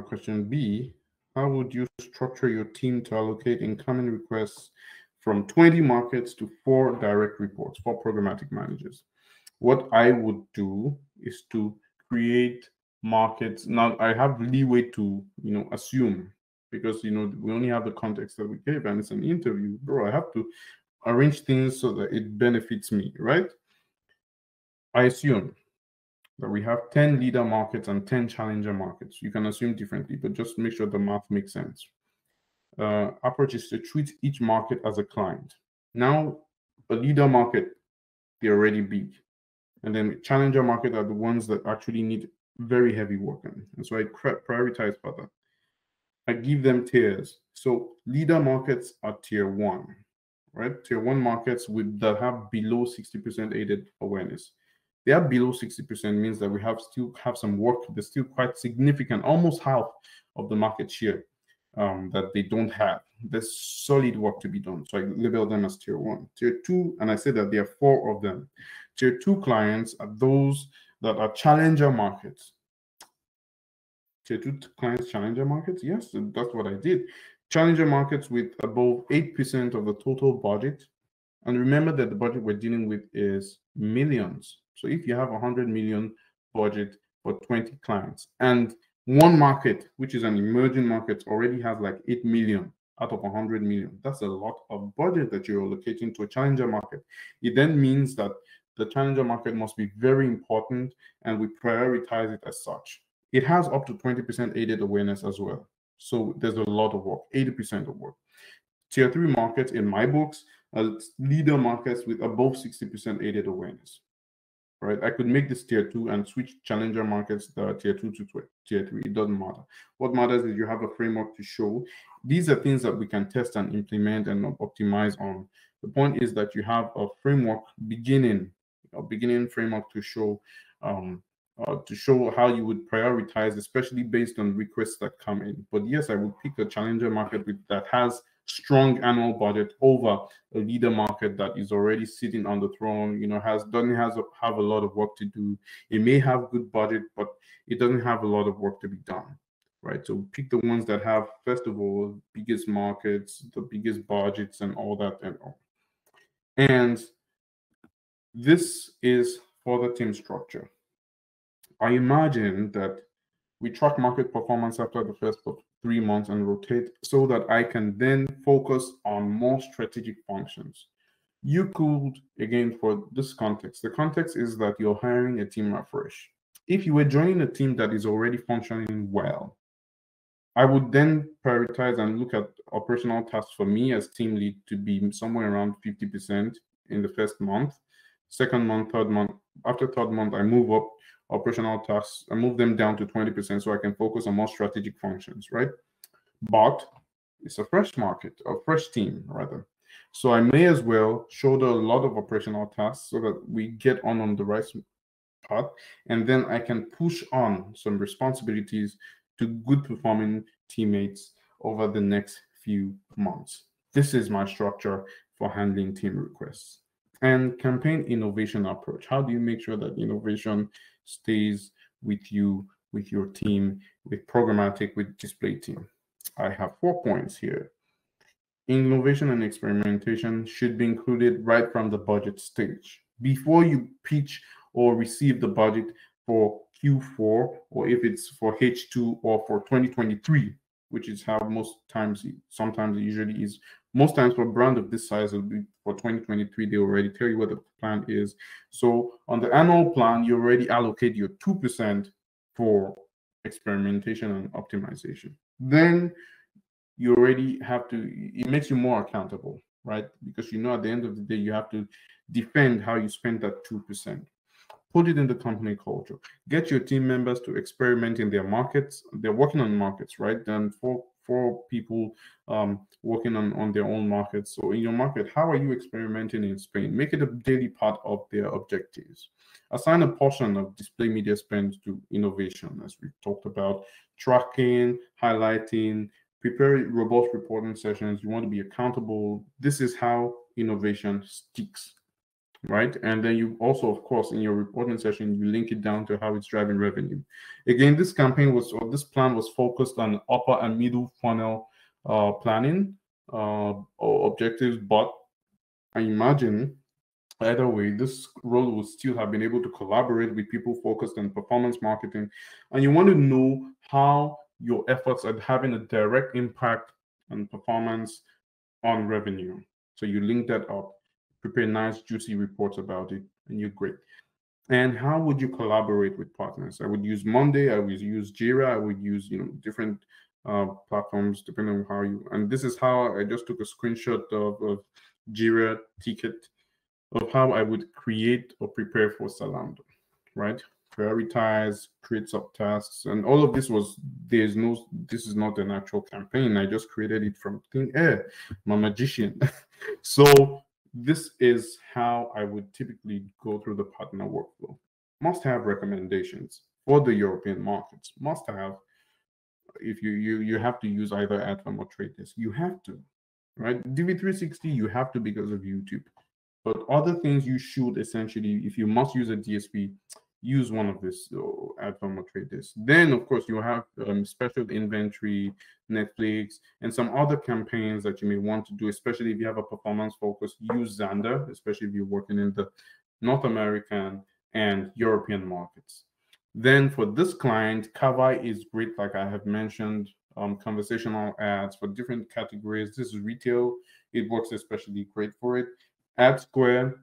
question B, how would you structure your team to allocate incoming requests from 20 markets to 4 direct reports, 4 programmatic managers? What I would do is to create markets. Now I have leeway to, assume, because, we only have the context that we gave and it's an interview, bro. I have to arrange things so that it benefits me, right? I assume that we have 10 leader markets and 10 challenger markets. You can assume differently, but just make sure the math makes sense. Approach is to treat each market as a client. Now, a leader market, they're already big. And then challenger market are the ones that actually need very heavy work on. And so I prioritize for that. I give them tiers. So leader markets are tier 1, right? Tier 1 markets that have below 60% aided awareness. They are below 60% means that we still have some work. There's still quite significant, almost half of the market share that they don't have. There's solid work to be done. So I label them as tier 1. Tier 2, and I said that there are 4 of them. Tier 2 clients are those that are challenger markets. Tier 2 clients, challenger markets? Yes, that's what I did. Challenger markets with above 8% of the total budget. And remember that the budget we're dealing with is millions. So if you have 100 million budget for 20 clients, and one market, which is an emerging market, already has like 8 million out of 100 million, that's a lot of budget that you're allocating to a challenger market. It then means that the challenger market must be very important, and we prioritize it as such. It has up to 20% aided awareness as well. So there's a lot of work, 80% of work. Tier 3 markets, in my books, are leader markets with above 60% aided awareness. Right? I could make this tier 2 and switch challenger markets that are tier 2 to tier 3. It doesn't matter. What matters is you have a framework to show. These are things that we can test and implement and optimize on. The point is that you have a framework beginning framework to show how you would prioritize, especially based on requests that come in. But yes, I would pick a challenger market that has strong annual budget over a leader market that is already sitting on the throne, doesn't have a lot of work to do. It may have good budget, but it doesn't have a lot of work to be done, right? So pick the ones that have, first of all, biggest markets, the biggest budgets, and all that and all. And this is for the team structure. I imagine that we track market performance after the first 3 months and rotate so that I can then focus on more strategic functions. You could, again, for this context, the context is that you're hiring a team afresh. If you were joining a team that is already functioning well, I would then prioritize and look at operational tasks for me as team lead to be somewhere around 50% in the first month. Second month, third month, after third month, I move up operational tasks. I move them down to 20% so I can focus on more strategic functions, right? But it's a fresh market, a fresh team rather. So I may as well shoulder a lot of operational tasks so that we get on the right path, and then I can push on some responsibilities to good performing teammates over the next few months. This is my structure for handling team requests. And campaign innovation approach. How do you make sure that innovation stays with you, with your team, with programmatic, with display team? I have 4 points here. Innovation and experimentation should be included right from the budget stage. Before you pitch or receive the budget for Q4, or if it's for H2 or for 2023, which is how sometimes it usually is. Most times for a brand of this size, it'll be for 2023, they already tell you what the plan is. So on the annual plan, you already allocate your 2% for experimentation and optimization. Then you already have to, it makes you more accountable, right? Because at the end of the day, you have to defend how you spend that 2%. Put it in the company culture. Get your team members to experiment in their markets. They're working on markets, right? Then for people working on their own markets. So in your market, how are you experimenting in Spain? Make it a daily part of their objectives. Assign a portion of display media spend to innovation, as we talked about, tracking, highlighting, prepare robust reporting sessions. You want to be accountable. This is how innovation sticks, right? And then you also, of course, in your reporting session, you link it down to how it's driving revenue. Again, this campaign was, or this plan was focused on upper and middle funnel planning or objectives, but I imagine either way, this role will still have been able to collaborate with people focused on performance marketing. And you want to know how your efforts are having a direct impact on performance, on revenue. So you link that up, prepare nice, juicy reports about it, and you're great. And how would you collaborate with partners? I would use Monday, I would use Jira, I would use different platforms depending on how you. And this is how I just took a screenshot of Jira ticket of how I would create or prepare for Zalando, right? Prioritize, create subtasks, and all of this was, this is not an actual campaign. I just created it from thin air. I'm a magician. So this is how I would typically go through the partner workflow. Must have recommendations for the European markets. Must have, if you have to use either Admarp or Trade Desk, you have to, right? DV360, you have to because of YouTube. But other things you should essentially, if you must use a DSP, use one of this Admarp or Trade Desk. Then, of course, you have special inventory, Netflix, and some other campaigns that you may want to do, especially if you have a performance focus. Use Xandr, especially if you're working in the North American and European markets. Then for this client, Kavai is great, like I have mentioned, conversational ads for different categories. This is retail. It works especially great for it. AdSquare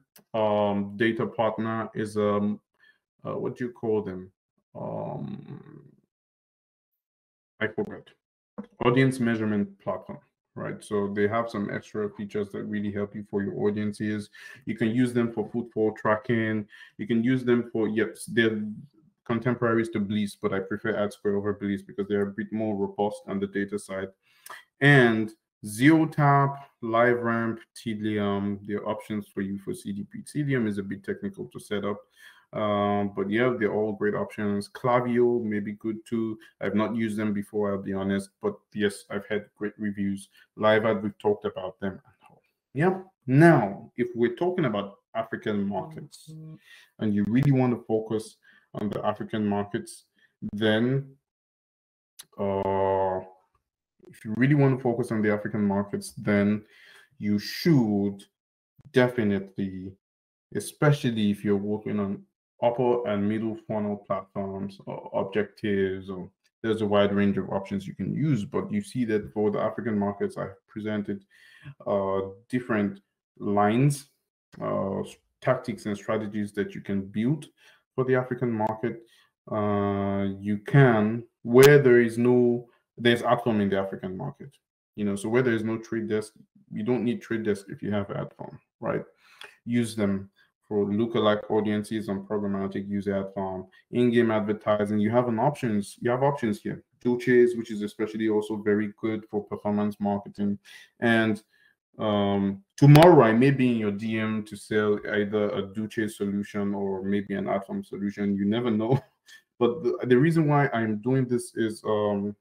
data partner is what do you call them? I forgot. Audience measurement platform, right? So they have some extra features that really help you for your audiences. You can use them for footfall tracking. You can use them for, yes, they're contemporaries to Bliss, but I prefer AdSquare over Bliss because they're a bit more robust on the data side. And ZeroTap, LiveRamp, Tedium, they're options for you for CDP. Tedium is a bit technical to set up, but yeah, they're all great options. Klaviyo may be good too. I've not used them before, I'll be honest, but yes, I've had great reviews. LiveAd, we've talked about them. Yeah. Now, if we're talking about African markets and you really want to focus on the African markets, then if you really want to focus on the African markets, then you should definitely, especially if you're working on upper and middle funnel platforms or objectives, or there's a wide range of options you can use. But you see that for the African markets, I've presented different lines, tactics and strategies that you can build for the African market. You can, where there's Adform in the African market, so where there is no Trade Desk, you don't need Trade Desk if you have Adform, right? Use them for lookalike audiences on Programmatic. Use Adform. In-game advertising, you have options here. Duches, which is especially also very good for performance marketing. And tomorrow I may be in your DM to sell either a Duche solution or maybe an Adform solution. You never know. But the reason why I'm doing this is the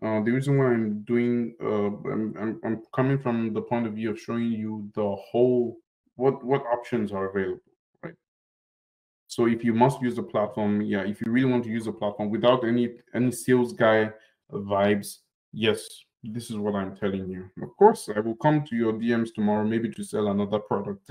reason why I'm doing I'm coming from the point of view of showing you the whole what options are available, right? So if you must use the platform, yeah, if you really want to use the platform without any sales guy vibes, yes, this is what I'm telling you. Of course, I will come to your DMs tomorrow, maybe to sell another product,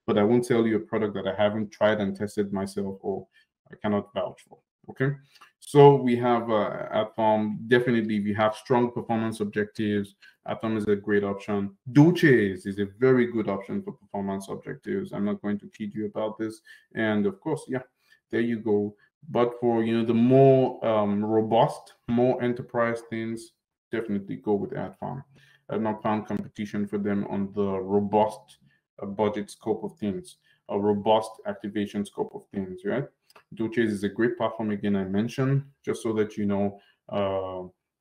but I won't tell you a product that I haven't tried and tested myself or I cannot vouch for. Okay, so we have Adform. Definitely, if you have strong performance objectives, Adform is a great option. Duches is a very good option for performance objectives. I'm not going to kid you about this. And of course, yeah, there you go. But for the more robust, more enterprise things, definitely go with Adform. I've not found competition for them on the robust budget scope of things, a robust activation scope of things, right? Duches is a great platform, again, I mentioned, just so that you know.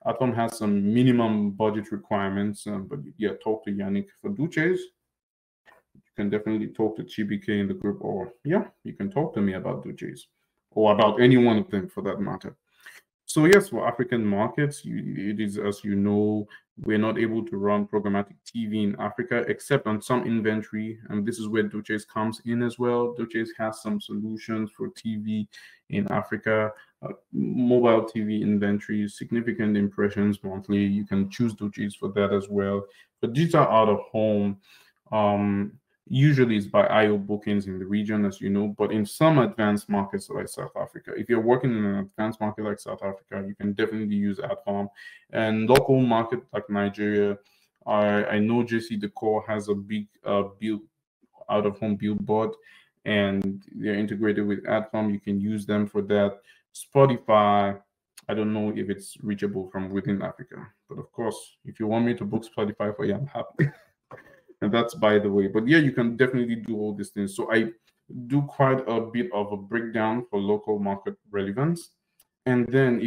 Admarp has some minimum budget requirements, but yeah, talk to Yannick for Duces. You can definitely talk to Chibike in the group, or yeah, you can talk to me about Duces, or about any one of them for that matter. So yes, for African markets, it is, as you know, we're not able to run programmatic TV in Africa except on some inventory, and this is where Duces comes in as well. Duces has some solutions for TV in Africa, mobile TV inventory, significant impressions monthly. You can choose Duces for that as well. But digital out of home, usually it's by IO bookings in the region, as you know, but in some advanced markets like South Africa, if you're working in an advanced market like South Africa, you can definitely use Admarp. And local market like Nigeria, I know JC Decor has a big build out of home billboard, and they're integrated with Admarp. You can use them for that. Spotify, I don't know if it's reachable from within Africa, but of course, if you want me to book Spotify for you, I'm happy. And that's by the way. But yeah, you can definitely do all these things. So I do quite a bit of a breakdown for local market relevance. And then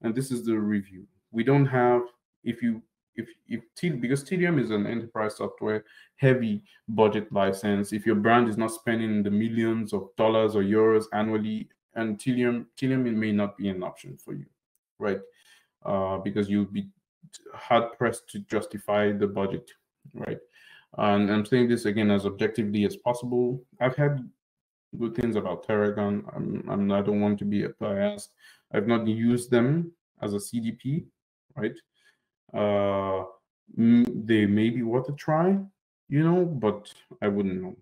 and this is the review. We don't have, because Tedium is an enterprise software heavy budget license. If your brand is not spending the millions of dollars or euros annually, and Tedium it may not be an option for you, right? Because you'll be hard pressed to justify the budget, right? And I'm saying this again as objectively as possible. I've had good things about Terragon. I don't want to be biased. I've not used them as a CDP, right? They may be worth a try, but I wouldn't know.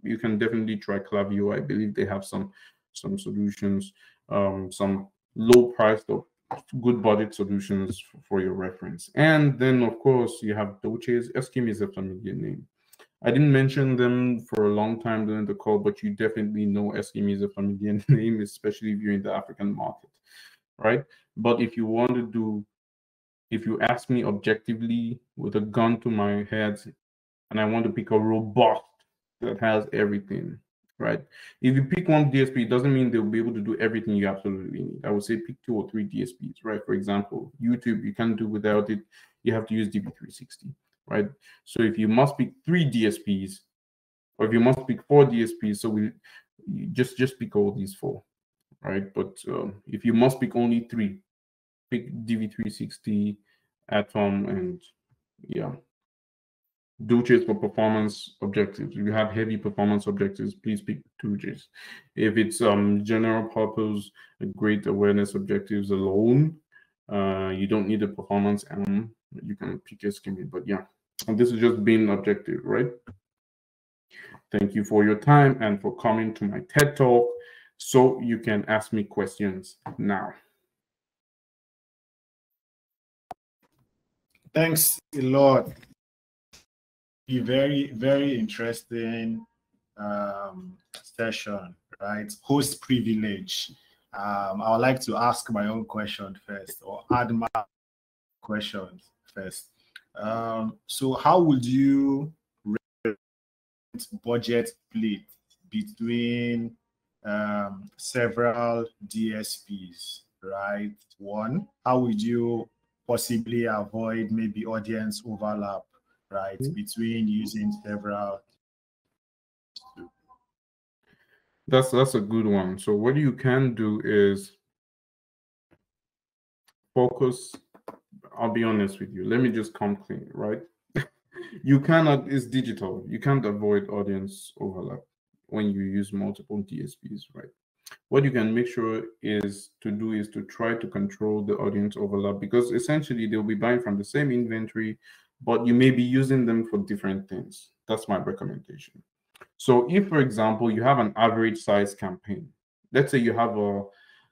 You can definitely try Klaviyo. I believe they have some solutions, some low priced or good budget solutions for your reference. And then of course you have Duces. Eskim is a familiar name. I didn't mention them for a long time during the call, but you definitely know Eskim is a familiar name, especially if you're in the African market, right? But if you ask me objectively with a gun to my head and I want to pick a robust that has everything, right? If you pick one DSP, it doesn't mean they'll be able to do everything you absolutely need. I would say pick 2 or 3 DSPs, right? For example, YouTube, you can't do without it. You have to use DV360, right? So if you must pick 3 DSPs, or if you must pick 4 DSPs, so you just pick all these 4, right? But if you must pick only 3, pick DV360, Atom, and yeah. Duces for performance objectives. If you have heavy performance objectives, please pick Duces. If it's general purpose, great awareness objectives alone, you don't need a performance M. You can pick a scheme, but yeah. And this is just being objective, right? Thank you for your time and for coming to my TED Talk. So you can ask me questions now. Thanks a lot. A very, very interesting session, right? Host privilege. I would like to ask my own question first, or add my questions first. So how would you rate budget split between several DSPs, right? One, how would you possibly avoid maybe audience overlap, right, between using several? That's a good one. So what you can do is focus. I'll be honest with you. Let me just come clean, right? You cannot, it's digital. You can't avoid audience overlap when you use multiple DSPs, right? What you can make sure is to try to control the audience overlap, because essentially they'll be buying from the same inventory, but you may be using them for different things. That's my recommendation. So if, for example, you have an average size campaign, let's say you have a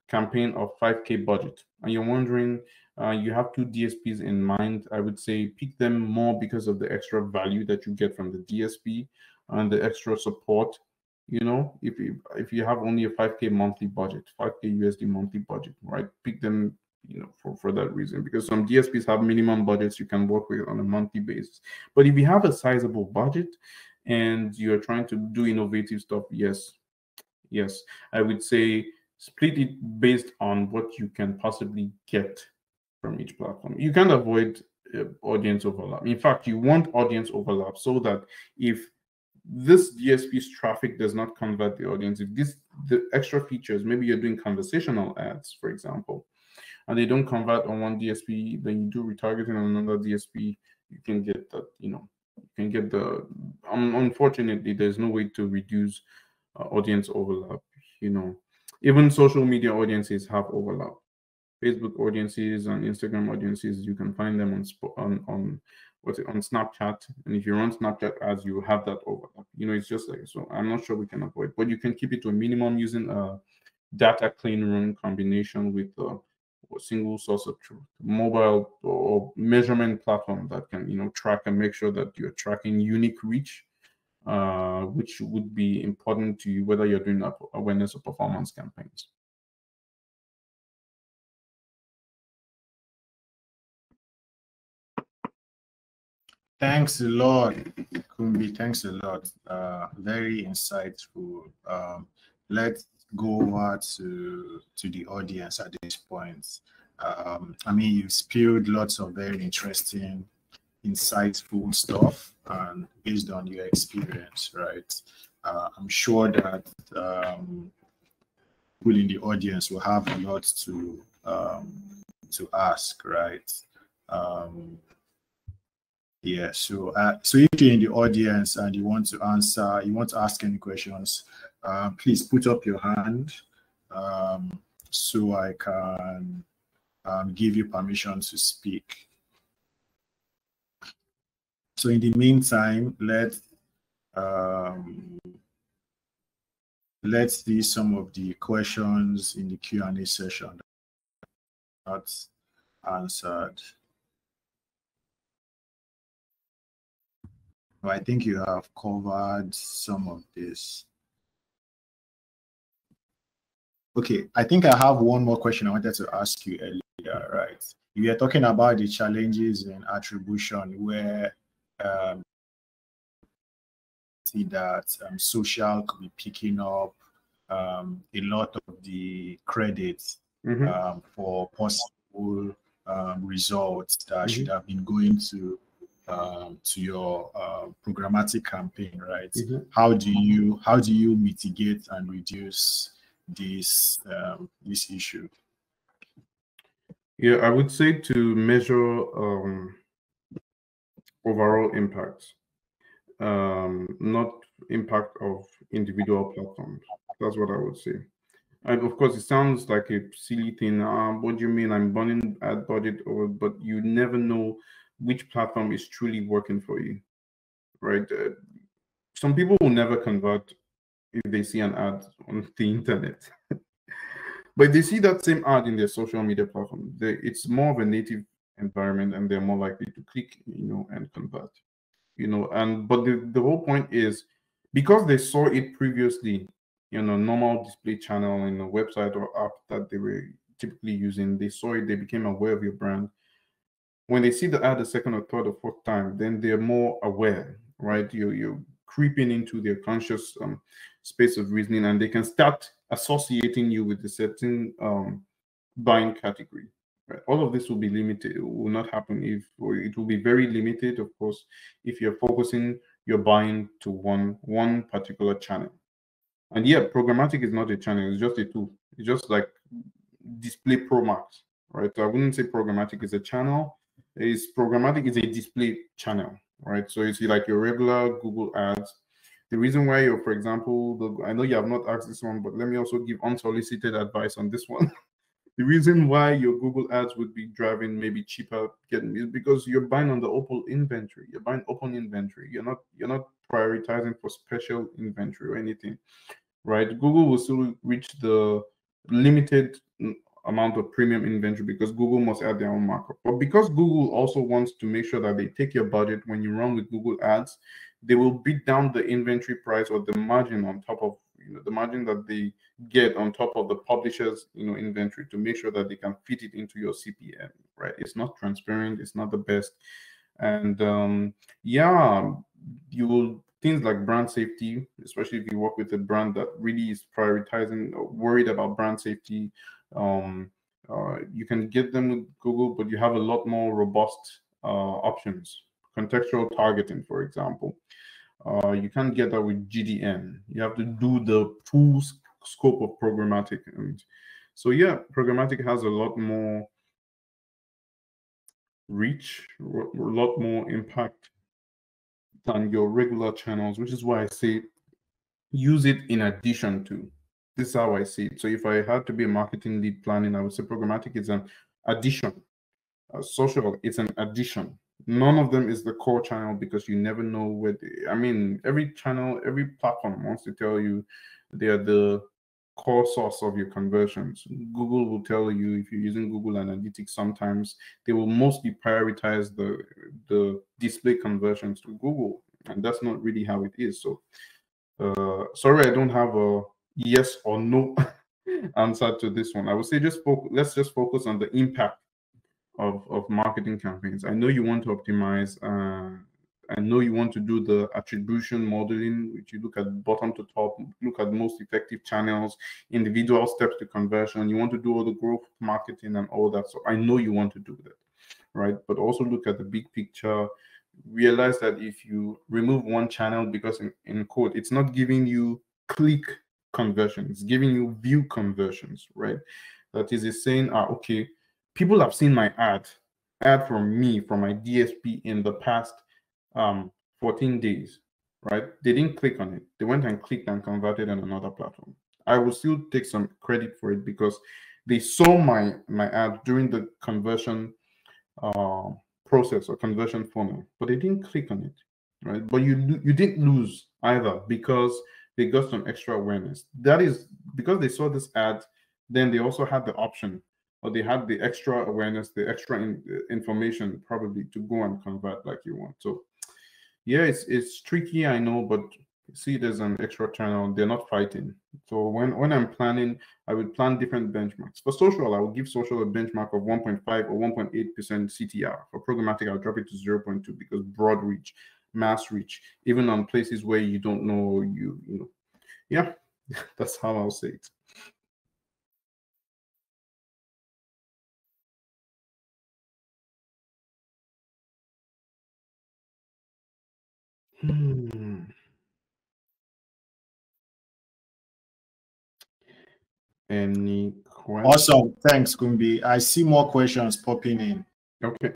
campaign of 5K budget and you're wondering, you have 2 DSPs in mind, I would say pick them more because of the extra value that you get from the DSP and the extra support. If you have only a 5K monthly budget, 5K USD monthly budget, right? Pick them, for that reason, because some DSPs have minimum budgets you can work with on a monthly basis. But if you have a sizable budget and you're trying to do innovative stuff, yes, I would say split it based on what you can possibly get from each platform. You can't avoid audience overlap. In fact, you want audience overlap so that if this DSP's traffic does not convert the audience, if the extra features, maybe you're doing conversational ads, for example, and they don't convert on one DSP, then you do retargeting on another DSP, you can get that, you can get the, unfortunately, there's no way to reduce audience overlap. Even social media audiences have overlap. Facebook audiences and Instagram audiences, you can find them on Snapchat, and if you run Snapchat ads, you have that overlap. It's just like, so I'm not sure we can avoid, but you can keep it to a minimum using a data clean room combination with a single source of truth, mobile or measurement platform that can track and make sure that you're tracking unique reach, which would be important to you whether you're doing awareness or performance campaigns. Thanks a lot, Kumbi. Thanks a lot. Very insightful. Let's go over to the audience at this point. I mean, you've spilled lots of very interesting, insightful stuff, and based on your experience, right? I'm sure that people in the audience will have a lot to ask, right? Yeah, so if you're in the audience and you want to ask any questions, please put up your hand so I can give you permission to speak. So in the meantime, let's see some of the questions in the Q&A session that's answered. I think you have covered some of this. Okay, I think I have one more question I wanted to ask you earlier, right? You were talking about the challenges in attribution where see that social could be picking up a lot of the credits for possible results that should have been going to your programmatic campaign, right? How do you mitigate and reduce this issue? Yeah, I would say to measure overall impact, not impact of individual platforms. That's what I would say. And of course, it sounds like a silly thing. What do you mean? I'm burning ad budget, but you never know which platform is truly working for you, right? Some people will never convert if they see an ad on the internet. But if they see that same ad in their social media platform, it's more of a native environment and they're more likely to click, and convert, but the whole point is because they saw it previously, normal display channel in a website or app that they were typically using, they saw it, they became aware of your brand. When they see the ad a second or third or fourth time, then they're more aware, right? You're creeping into their conscious space of reasoning, and they can start associating you with a certain buying category. Right? All of this will be limited. It will not happen it will be very limited, of course, if you're focusing your buying to one particular channel. And yeah, programmatic is not a channel, it's just a tool. It's just like display pro max, right? So I wouldn't say programmatic is a channel. Programmatic is a display channel, right? So it's like your regular Google ads. The reason why for example, I know you have not asked this one, but let me also give unsolicited advice on this one. The reason why your Google ads would be driving maybe cheaper is because you're buying on the open inventory. You're buying open inventory. You're not prioritizing for special inventory or anything, right? Google will still reach the limited amount of premium inventory because Google must add their own markup. But because Google also wants to make sure that they take your budget when you run with Google ads, they will beat down the inventory price or the margin on top of the margin that they get on top of the publisher's inventory to make sure that they can fit it into your CPM, right? It's not transparent, it's not the best. And yeah, you will things like brand safety, especially if you work with a brand that really is prioritizing or worried about brand safety, You can get them with Google, but you have a lot more robust options. Contextual targeting, for example. You can't get that with GDN. You have to do the full scope of programmatic. And so, yeah, programmatic has a lot more reach, a lot more impact than your regular channels, which is why I say use it in addition to. This is how I see it. So if I had to be a marketing lead planning, I would say programmatic is an addition. Social, it's an addition. None of them is the core channel, because you never know where I mean, every channel, every platform wants to tell you they are the core source of your conversions. Google will tell you, if you're using Google Analytics, sometimes they will mostly prioritize the display conversions to Google, and that's not really how it is. So sorry, I don't have a yes or no answer to this one. I would say let's just focus on the impact of marketing campaigns. I know you want to optimize. I know you want to do the attribution modeling, which you look at bottom to top, look at most effective channels, individual steps to conversion. You want to do all the growth marketing and all that. So I know you want to do that, right? But also look at the big picture. Realize that if you remove one channel, because in quote, it's not giving you click conversion, it's giving you view conversions, right? That is, it's saying, okay, people have seen my ad from me, from my DSP in the past 14 days, right? They didn't click on it. They went and clicked and converted on another platform. I will still take some credit for it, because they saw my ad during the conversion process or conversion funnel, but they didn't click on it, right? But you didn't lose either, because they got some extra awareness. That is because they saw this ad, then they also had the option, or they had the extra awareness, the extra information probably to go and convert like you want. So yeah, it's tricky, I know, but see, there's an extra channel. They're not fighting. So when I'm planning, I would plan different benchmarks. For social, I will give social a benchmark of 1.5 or 1.8% CTR. For programmatic, I'll drop it to 0.2, because broad reach, mass reach, even on places where you don't know, you know. Yeah, that's how I'll say it. Any questions? Awesome. Thanks, Kumbi. I see more questions popping in. Okay.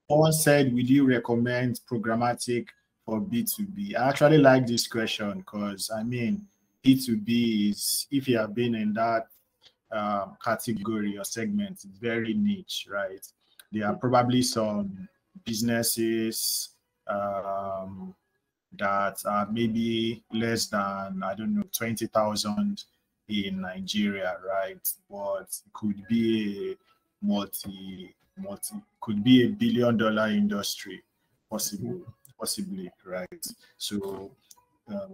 Someone said, would you recommend programmatic for B2B? I actually like this question, because I mean, B2B is, if you have been in that category or segment, it's very niche, right? There are probably some businesses that are maybe less than, I don't know, 20,000 in Nigeria, right? But it could be a could be $1 billion industry, possibly, right? So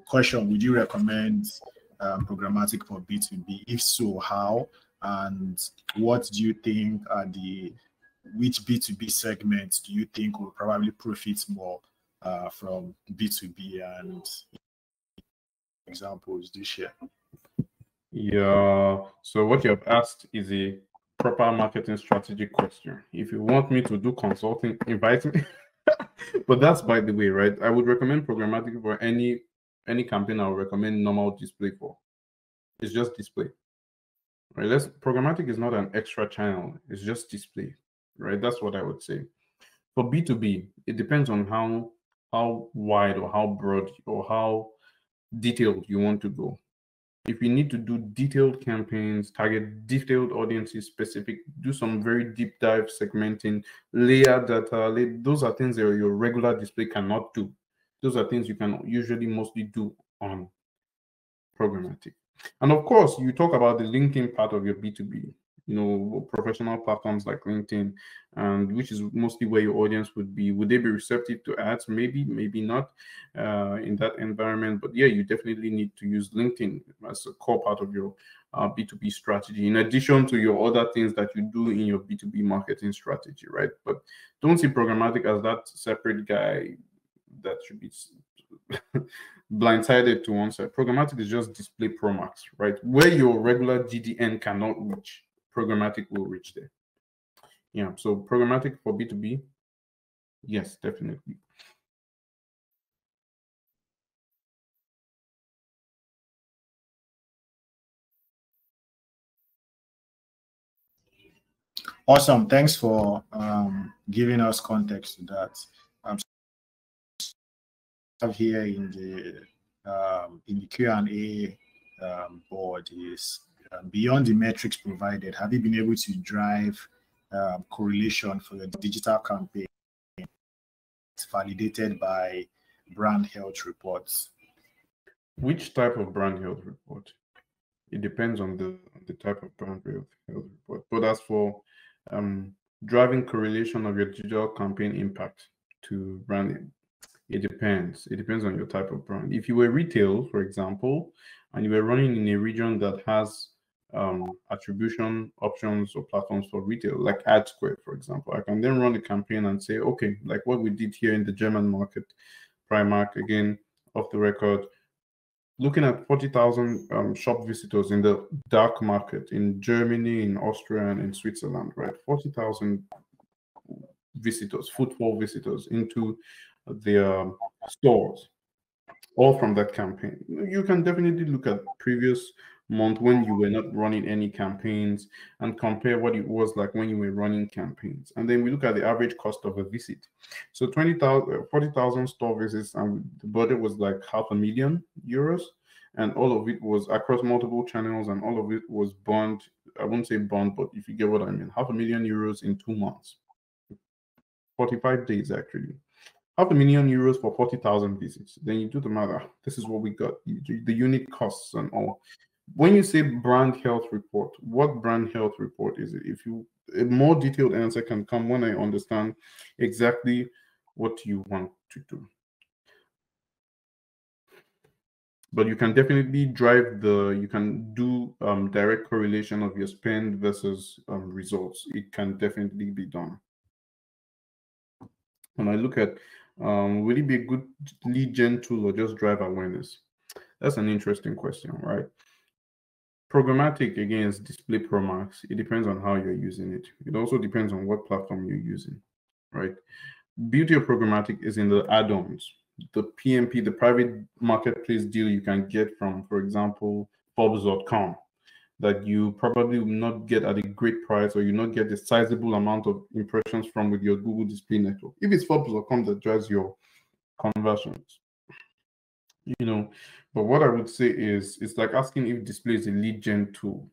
question, would you recommend programmatic for B2B? If so, how? And what do you think are which B2B segments do you think will probably profit more from B2B, and examples this year? Yeah, so what you have asked is a proper marketing strategy question. If you want me to do consulting, invite me. But that's by the way, right? I would recommend programmatic for any campaign. I would recommend normal display for. It's just display, right? Programmatic is not an extra channel. It's just display, right? That's what I would say. For B2B, it depends on how wide or how broad or how detailed you want to go. If you need to do detailed campaigns, target detailed audiences, specific, do some very deep dive segmenting, layer data, those are things that your regular display cannot do. Those are things you can usually mostly do on programmatic. And of course, you talk about the LinkedIn part of your B2B, professional platforms like LinkedIn, and which is mostly where your audience would be. Would they be receptive to ads? Maybe, maybe not in that environment. But yeah, you definitely need to use LinkedIn as a core part of your B2B strategy, in addition to your other things that you do in your B2B marketing strategy, right? But don't see programmatic as that separate guy that should be blindsided to one side. Programmatic is just display Pro Max, right? Where your regular GDN cannot reach. programmatic will reach there. Yeah, so programmatic for B2B, yes, definitely. Awesome. Thanks for giving us context to that. Here in the Q&A board is beyond the metrics provided, have you been able to drive correlation for your digital campaign validated by brand health reports? Which type of brand health report? It depends on the type of brand health report. But as for driving correlation of your digital campaign impact to branding, it depends. It depends on your type of brand. If you were retail, for example, and you were running in a region that has attribution options or platforms for retail, like AdSquare, for example, I can then run a campaign and say, okay, like what we did here in the German market, Primark, again, off the record, looking at 40,000 shop visitors in the dark market in Germany, in Austria, and in Switzerland, right? 40,000 visitors, footfall visitors into their stores, all from that campaign. You can definitely look at previous month when you were not running any campaigns and compare what it was like when you were running campaigns. And then we look at the average cost of a visit. So 40,000 store visits, and the budget was like €500,000, and all of it was across multiple channels, and all of it was bond. I won't say bond, but if you get what I mean, €500,000 in 2 months, 45 days actually. €500,000 for 40,000 visits. Then you do the math. This is what we got. The unit costs and all. When you say brand health report, what brand health report is it? If you a more detailed answer can come when I understand exactly what you want to do. But you can definitely drive you can do direct correlation of your spend versus results. It can definitely be done. When I look at will it be a good lead gen tool or just drive awareness? That's an interesting question, right? Programmatic, again, is display pro max. It depends on how you're using it. It also depends on what platform you're using, right? Beauty of programmatic is in the add-ons, the PMP, the private marketplace deal you can get from, for example, Forbes.com, that you probably will not get at a great price, or you not get a sizable amount of impressions from with your Google Display Network. If it's Forbes.com that drives your conversions, but what I would say is, it's like asking if display is a lead gen tool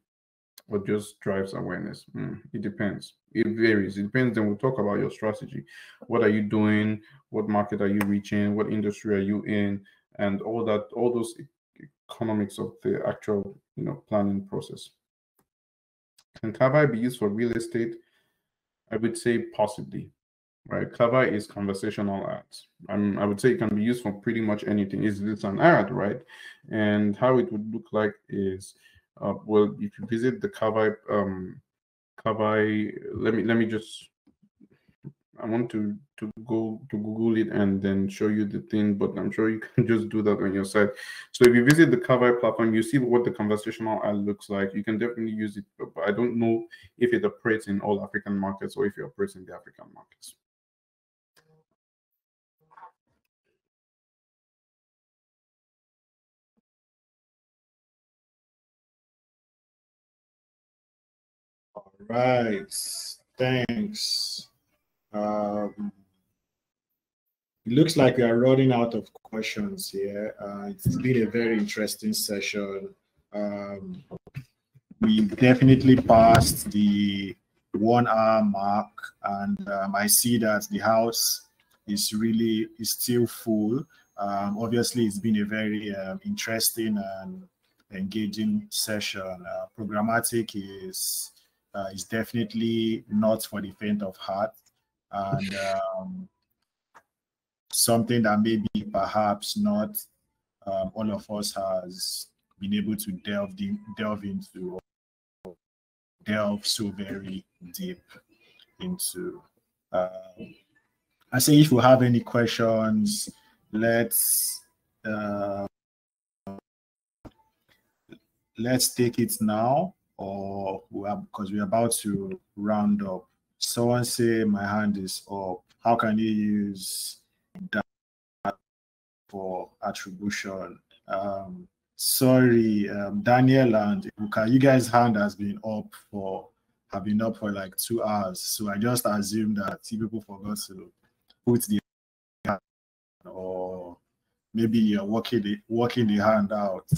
or just drives awareness. It depends. It varies. It depends. Then we'll talk about your strategy. What are you doing? What market are you reaching? What industry are you in? And all those economics of the actual planning process. Can Kavai be used for real estate? I would say possibly. Right, Kavai is conversational ads. I would say it can be used for pretty much anything. It's an ad, right? And how it would look like is, well, if you visit the Kavai, let me just. I want to go to Google it and then show you the thing, but I'm sure you can just do that on your site. So if you visit the Kavai platform, you see what the conversational ad looks like. You can definitely use it, but I don't know if it operates in all African markets or if it operates in the African markets. All right, thanks. It looks like we are running out of questions here. It's been a very interesting session. We definitely passed the 1 hour mark, and I see that the house is still full. Obviously, it's been a very interesting and engaging session. Programmatic is definitely not for the faint of heart, and something that maybe perhaps not all of us has been able to delve so very deep into. I say, if you have any questions, let's take it now, or because we're about to round up. Someone say my hand is up. How can you use that for attribution? Sorry, Daniel and Ibuka, you guys' hand have been up for like 2 hours. So I just assumed that people forgot to put the hand, or maybe you're working the hand out.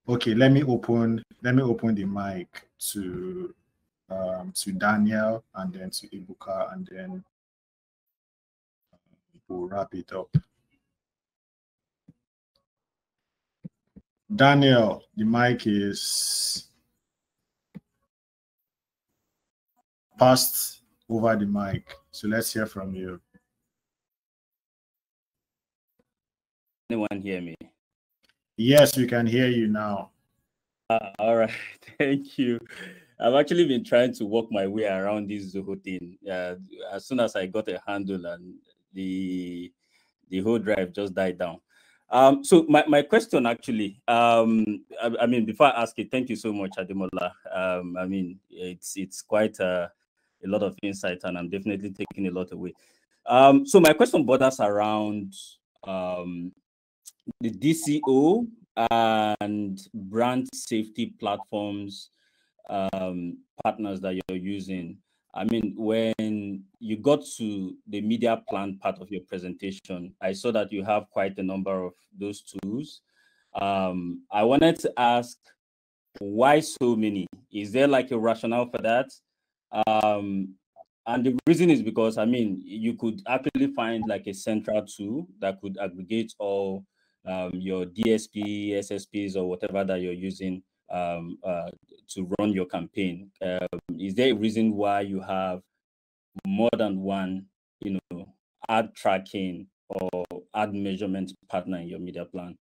Okay, let me open the mic to Daniel and then to Ibuka, and then we'll wrap it up. Daniel, the mic is passed over the mic, so let's hear from you. Anyone hear me? Yes, we can hear you now. All right, thank you. I've actually been trying to work my way around this Zoho thing. As soon as I got a handle, and the whole drive just died down. So my question actually, I mean, before I ask it, thank you so much, Ademola. I mean, it's quite a lot of insight, and I'm definitely taking a lot away. So my question borders around the DCO and brand safety platforms partners that you're using. I mean, when you got to the media plan part of your presentation, I saw that you have quite a number of those tools. I wanted to ask, why so many? Is there like a rationale for that? And the reason is because, I mean, you could actually find like a central tool that could aggregate all your DSP, SSPs, or whatever that you're using to run your campaign. Is there a reason why you have more than one, ad tracking or ad measurement partner in your media plan?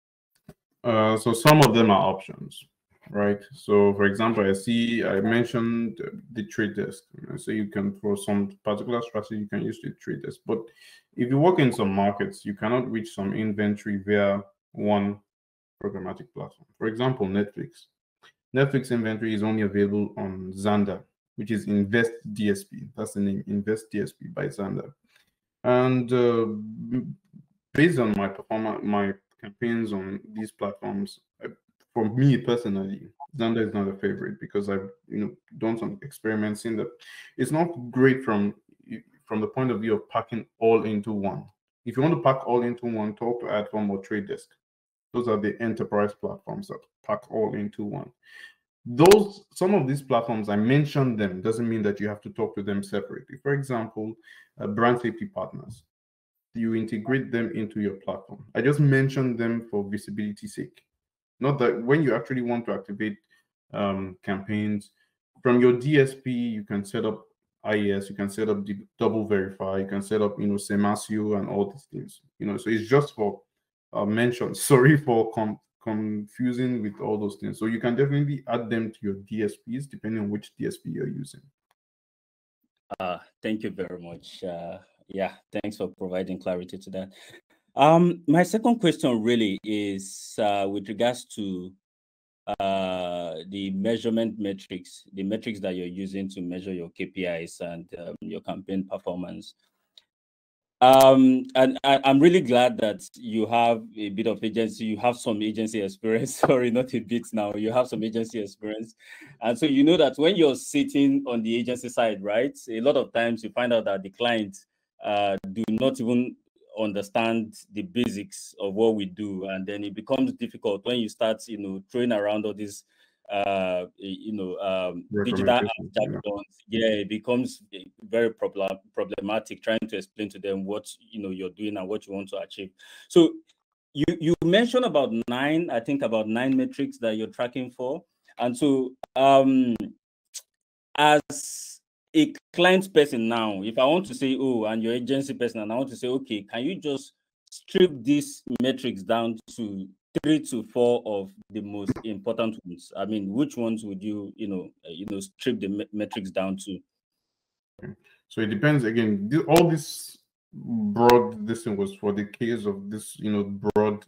So some of them are options, right? So for example, I mentioned the trade desk. So you can, for some particular strategy, you can use the trade desk. But if you work in some markets, you cannot reach some inventory via one programmatic platform. For example, Netflix. Netflix inventory is only available on Xandr, which is Invest DSP. That's the name, Invest DSP by Xandr. And based on my campaigns on these platforms, for me personally, Xandr is not a favorite, because I've done some experiments in that it's not great from the point of view of packing all into one. If you want to pack all into one, talk to Admarp or Trade Desk. Those are the enterprise platforms that pack all into one. Some of these platforms, I mentioned them, doesn't mean that you have to talk to them separately. For example, brand safety partners, you integrate them into your platform. I just mentioned them for visibility's sake. Not that when you actually want to activate campaigns from your DSP, you can set up IES, you can set up the double verify, you can set up Semasio and all these things. So it's just for mention. Sorry for confusing with all those things. So you can definitely add them to your DSPs depending on which DSP you're using. Thank you very much. Yeah, thanks for providing clarity to that. My second question really is with regards to the measurement metrics, the metrics that you're using to measure your KPIs and your campaign performance. And I'm really glad that you have a bit of agency. You have some agency experience. Sorry, not a bit now. You have some agency experience. And so you know that when you're sitting on the agency side, right, a lot of times you find out that the clients do not even understand the basics of what we do. And then it becomes difficult when you start, throwing around all these digital jargons. Yeah, it becomes very problematic trying to explain to them what you're doing and what you want to achieve. So you mentioned about nine metrics that you're tracking for. And so as a client person now, if I want to say, and your agency person, and I want to say, okay, can you just strip these metrics down to 3 to 4 of the most important ones? I mean, which ones would you, strip the metrics down to? So it depends. Again, all this broad, this thing was for the case of this, broad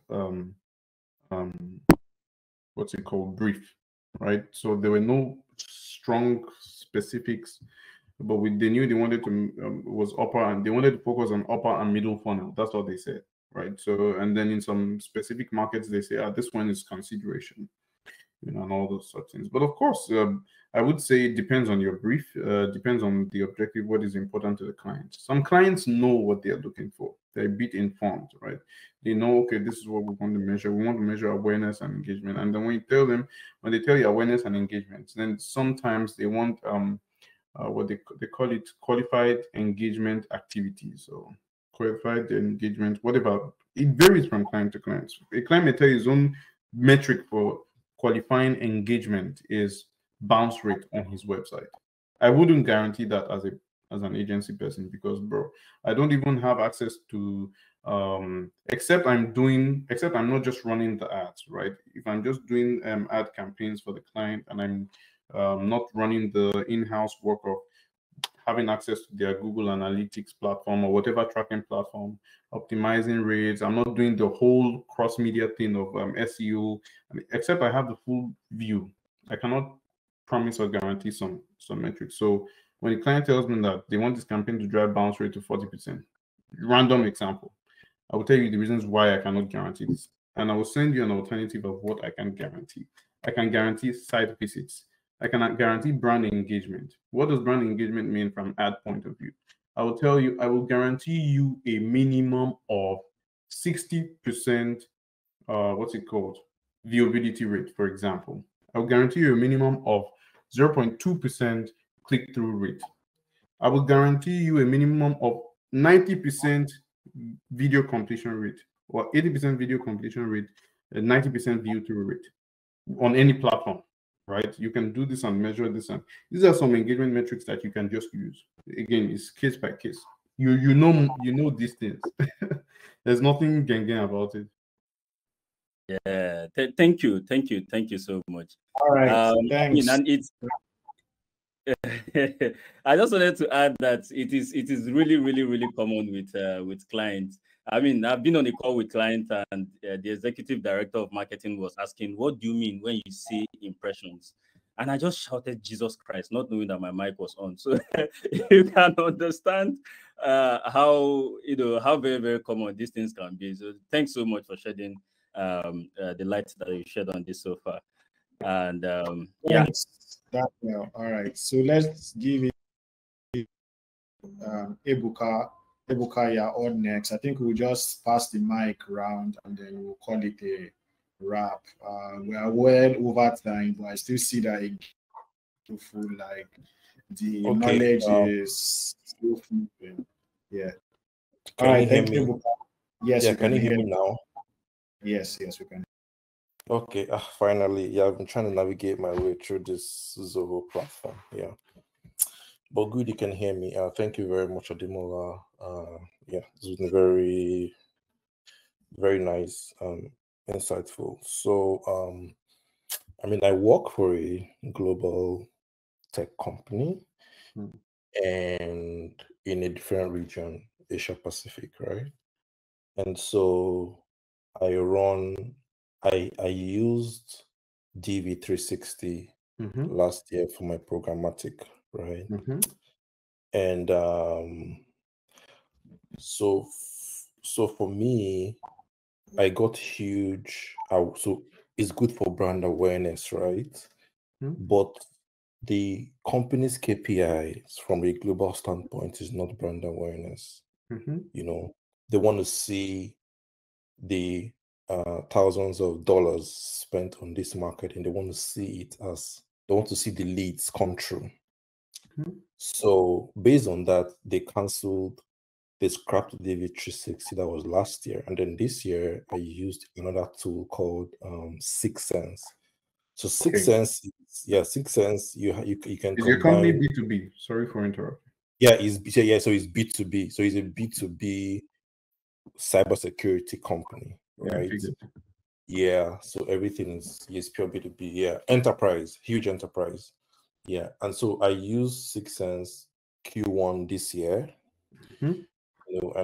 what's it called, brief, right? So there were no strong specifics, but they knew they wanted to was upper, and they wanted to focus on upper and middle funnel. That's what they said, right? So, and then in some specific markets, they say, this one is consideration, and all those sort of things. But of course, I would say it depends on your brief, depends on the objective, what is important to the client. Some clients know what they are looking for. They're a bit informed, right? They know, okay, this is what we want to measure. We want to measure awareness and engagement. And then when they tell you awareness and engagement, then sometimes they want what they call it qualified engagement activities. So qualified engagement, whatever. It varies from client to client. A client may tell you his own metric for qualifying engagement is bounce rate on his website. I wouldn't guarantee that as an agency person, because bro, I don't even have access to except I'm not just running the ads, right? If I'm just doing ad campaigns for the client, and I'm not running the in-house work of having access to their Google Analytics platform or whatever tracking platform, optimizing rates. I'm not doing the whole cross-media thing of SEO, except I have the full view. I cannot promise or guarantee some metrics. So when the client tells me that they want this campaign to drive bounce rate to 40%, random example, I will tell you the reasons why I cannot guarantee this. And I will send you an alternative of what I can guarantee. I can guarantee site visits. I cannot guarantee brand engagement. What does brand engagement mean from ad point of view? I will tell you, I will guarantee you a minimum of 60%, what's it called? Viewability rate, for example. I will guarantee you a minimum of 0.2% click-through rate. I will guarantee you a minimum of 90% video completion rate, or 80% video completion rate, and 90% view-through rate on any platform. Right? You can do this and measure this, and these are some engagement metrics that you can just use. Again, it's case by case. You know these things. There's nothing gang about it. Yeah, thank you so much. All right, thanks. And it's I just wanted to add that it is really common with clients. I mean, I've been on a call with clients, and the executive director of marketing was asking, "What do you mean when you say impressions?" And I just shouted, "Jesus Christ," not knowing that my mic was on. So you can understand how how very common these things can be. So thanks so much for shedding the light that you shed on this so far. And yeah. All right, so let's give it Ebuka, you're on next. I think we'll just pass the mic around, and then we'll call it a wrap. We are well over time, but I still see that it full, like the knowledge is still moving. Yeah. All right, thank you, Ebuka. Yes, yeah, can you hear me now? Yes, we can. Okay, finally, yeah, I've been trying to navigate my way through this Zoho platform. Yeah, but good, you can hear me. Thank you very much, Ademola. Yeah, this has been very, very nice, insightful. So, I mean, I work for a global tech company, and in a different region, Asia Pacific, right? And so I used DV360 last year for my programmatic, right? And so for me, I got huge. So it's good for brand awareness, right? But the company's KPIs from a global standpoint is not brand awareness. You know, they want to see the thousands of dollars spent on this market, and they want to see the leads come through. So based on that, they scrapped the DV360. That was last year, and then this year I used another tool called 6 Sense. So 6 Sense, Sixth Sense, you can. Is your company B2B? Sorry for interrupting. Yeah, so it's B2B. So it's a B2B cybersecurity company, right? Yeah, so everything is pure B2B. Yeah, enterprise, huge enterprise. Yeah, and so I used 6 Sense Q1 this year, and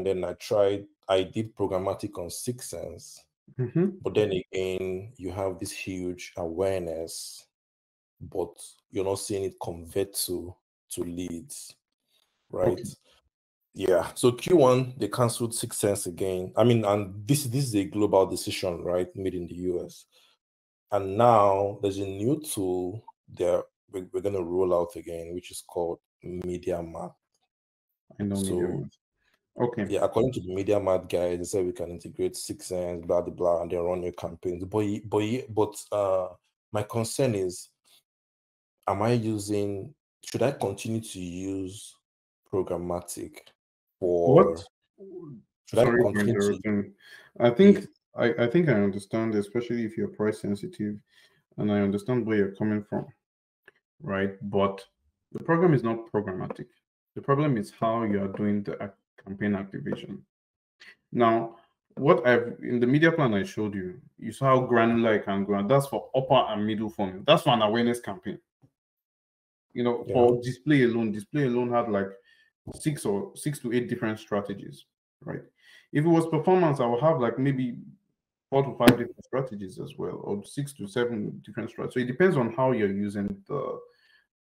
then I did programmatic on 6 Sense, But then again, you have this huge awareness, but you're not seeing it convert to leads, right? Okay. Yeah. So Q1 they canceled 6 cents again. I mean, and this is a global decision, right, made in the US. And now there's a new tool there we're going to roll out again, which is called MediaMart. I know So MediaMart. Okay. yeah, according to the MediaMart guys, they said we can integrate 6 cents, blah blah blah, and then run your campaigns. But my concern is, should I continue to use Programmatic, or What? should I Sorry for continue to? interrupting. I think I think I understand, especially if you're price sensitive, and I understand where you're coming from, right? But the program is not programmatic. The problem is how you are doing the campaign activation. Now, what I've in the media plan I showed you, you saw how granular I can go, and that's for upper and middle funnel. That's for an awareness campaign. You know, Yeah. for display alone had like 6 to 8 different strategies, right? If it was performance, I would have like maybe 4 to 5 different strategies as well, or 6 to 7 different strategies. So it depends on how you're using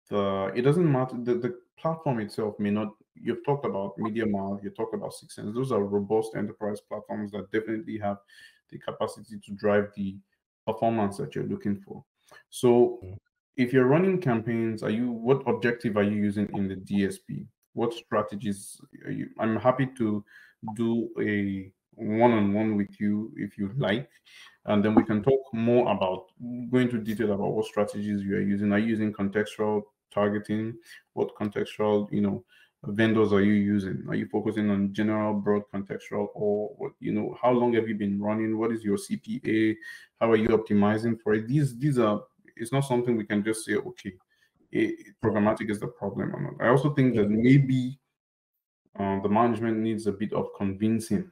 it doesn't matter. The platform itself may not. You've talked about MediaMart, you talked about 6 cents. Those are robust enterprise platforms that definitely have the capacity to drive the performance that you're looking for. So if you're running campaigns, what objective are you using in the DSP? What strategies are you? I'm happy to do a one-on-one with you if you like, and then we can talk more about go into detail about what strategies you are using. Are you using contextual targeting? What contextual, vendors are you using? Are you focusing on general, broad contextual, or what, how long have you been running? What is your CPA? How are you optimizing for it? These are, it's not something we can just say, okay, programmatic is the problem or not. I also think that maybe the management needs a bit of convincing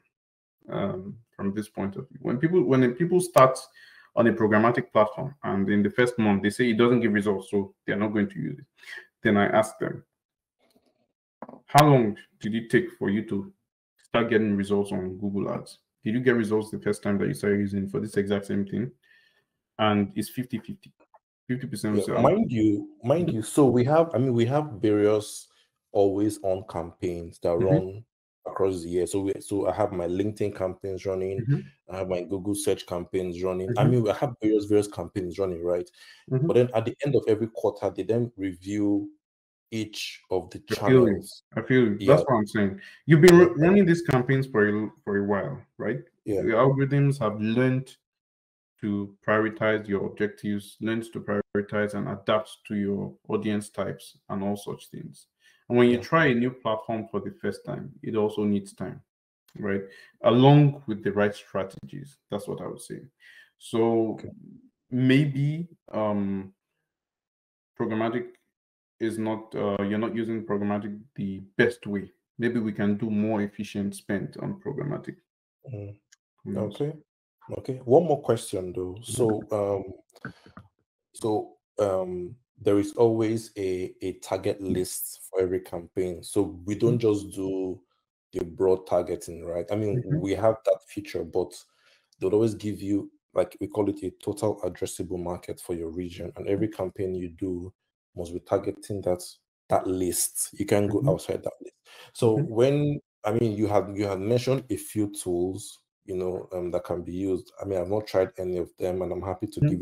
from this point of view. When people start on a programmatic platform and in the first month they say it doesn't give results, so they're not going to use it, then I ask them, how long did it take for you to start getting results on Google Ads? Did you get results the first time that you started using for this exact same thing? And it's 50-50. 50%. Yeah, mind you. So we have various always on campaigns that run across the year. So I have my LinkedIn campaigns running. I have my Google search campaigns running. I mean, I have various campaigns running, right? But then at the end of every quarter, they then review each of the channels. I feel you. Yeah. That's what I'm saying. You've been running these campaigns for a while, right? Yeah. The algorithms have learned to prioritize your objectives, learns to prioritize and adapt to your audience types and all such things. And when you try a new platform for the first time, it also needs time, right? Along with the right strategies. That's what I would say. So maybe programmatic is not, you're not using programmatic the best way. Maybe we can do more efficient spend on programmatic. Okay. One more question though. There is always a target list for every campaign. So we don't just do the broad targeting, right? I mean, we have that feature, but they'll always give you, like, we call it a total addressable market for your region. And every campaign you do must be targeting that list. You can go outside that list. So you have mentioned a few tools, that can be used. I mean, I've not tried any of them, and I'm happy to give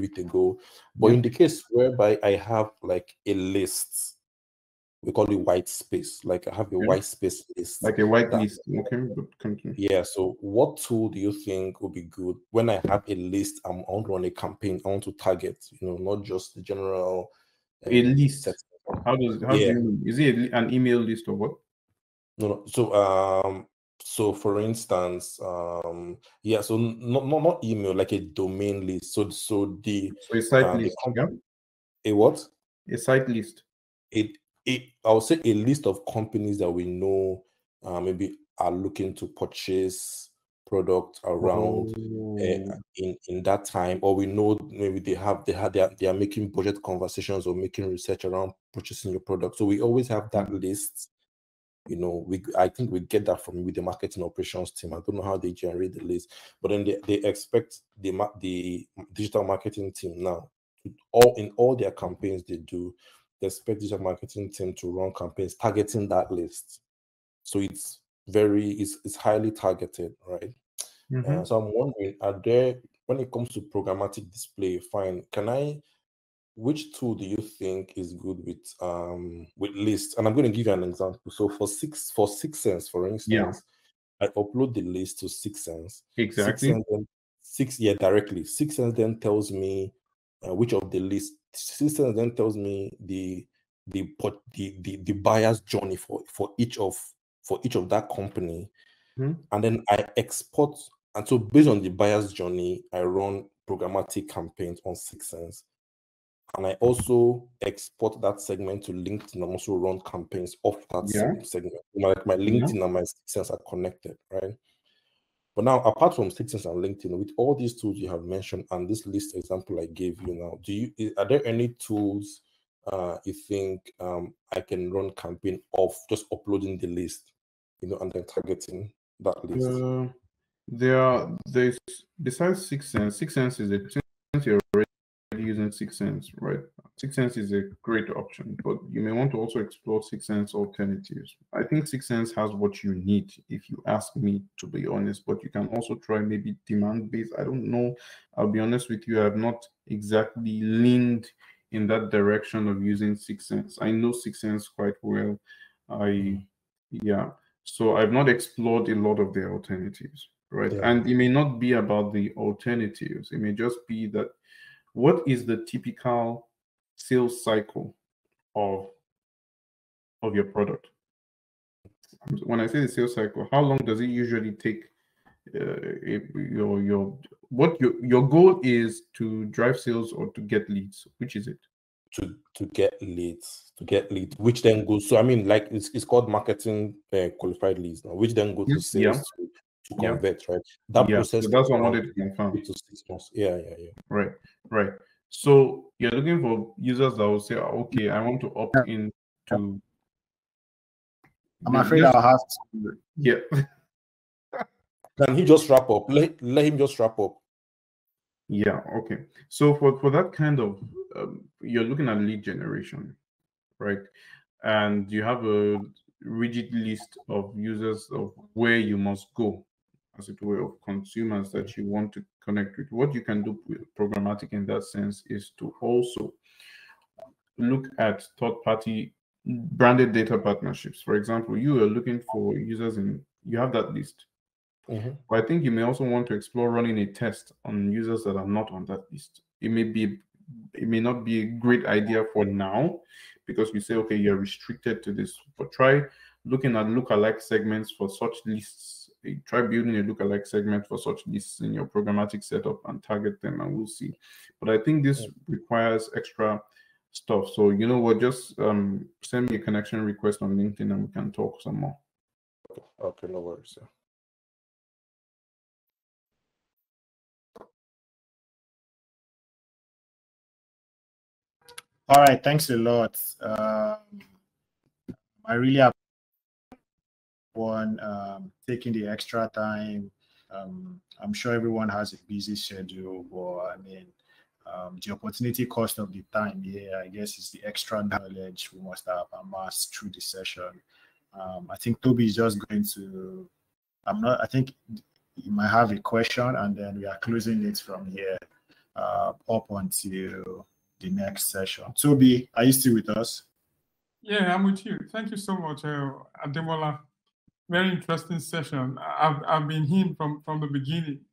it a go. But in the case whereby I have like a list, we call it white space. Like I have a white space list. Like a white list. Okay, but continue. Yeah. So what tool do you think would be good when I have a list? I want to run a campaign. I want to target, not just the general. A list. How do you mean? Is it an email list or what? No. So for instance, so not email, like a domain list. So a site list. A what? A site list. I would say a list of companies that we know maybe are looking to purchase product around in that time, or we know maybe they are making budget conversations or making research around purchasing your product. So we always have that list, You know, I think we get that from with the marketing operations team. I don't know how they generate the list, but then they expect the digital marketing team now, in all their campaigns they do, they expect the digital marketing team to run campaigns targeting that list. So it's highly targeted, right? So I'm wondering, when it comes to programmatic display, fine, which tool do you think is good with lists? And I'm going to give you an example. So for 6sense, for instance, I upload the list to 6sense. Exactly. 6sense directly. 6sense then tells me which of the lists. 6sense then tells me the buyer's journey for each of that company, and then I export. And so based on the buyer's journey, I run programmatic campaigns on 6sense. And I also export that segment to LinkedIn and also run campaigns off that same segment. Like my LinkedIn and my 6sense are connected, right? But now, apart from 6sense and LinkedIn, with all these tools you have mentioned and this list example I gave you now, are there any tools you think I can run campaign off just uploading the list, and then targeting that list? There's besides 6sense. 6sense is since you're already using 6sense, right? 6sense is a great option, but you may want to also explore 6sense alternatives. I think 6sense has what you need, if you ask me, to be honest, but you can also try maybe demand-based. I don't know. I'll be honest with you, I have not exactly leaned in that direction of using 6sense. I know 6sense quite well. So I've not explored a lot of their alternatives, right? And it may not be about the alternatives. It may just be that what is the typical sales cycle of your product? When I say the sales cycle, how long does it usually take? Your goal is to drive sales or to get leads? Which is it? To get leads, which then goes. So I mean, like it's called marketing qualified leads now, which then go to sales to convert, right? That process. So that's what I wanted to confirm. 3 to 6 months. Yeah. Right. So you're looking for users that will say, okay, I want to opt in to. I'm afraid I'll have to. Yeah. Can he just wrap up? Let him just wrap up. Yeah. Okay. So for that kind of, you're looking at lead generation, right? And you have a rigid list of users of where you must go, as it were, of consumers that you want to connect with. What you can do with programmatic in that sense is to also look at third-party branded data partnerships. For example, you are looking for users you have that list. But I think you may also want to explore running a test on users that are not on that list. It may not be a great idea for now, because we say, okay, you're restricted to this, but try looking at lookalike segments for such lists. Try building a lookalike segment for such lists in your programmatic setup and target them, and we'll see. But I think this requires extra stuff. So you know what, just send me a connection request on LinkedIn and we can talk some more. Okay, no worries. Yeah. All right, thanks a lot. I really have taking the extra time. I'm sure everyone has a busy schedule, but I mean, the opportunity cost of the time here, I guess, is the extra knowledge we must have amassed through the session. I think Toby is just going to, I think you might have a question, and then we are closing it from here up until the next session. Toby, are you still with us? Yeah, I'm with you. Thank you so much, Ademola. Very interesting session. I've been here from the beginning,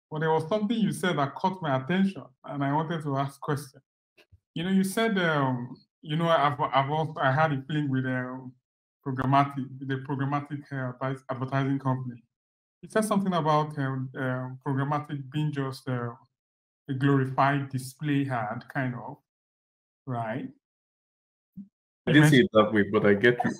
but there was something you said that caught my attention, and I wanted to ask a question. You said, I had a feeling with Programmatic, the Programmatic advertising company. You said something about Programmatic being just a glorified display ad, kind of, right? I didn't see it that way, but I get you.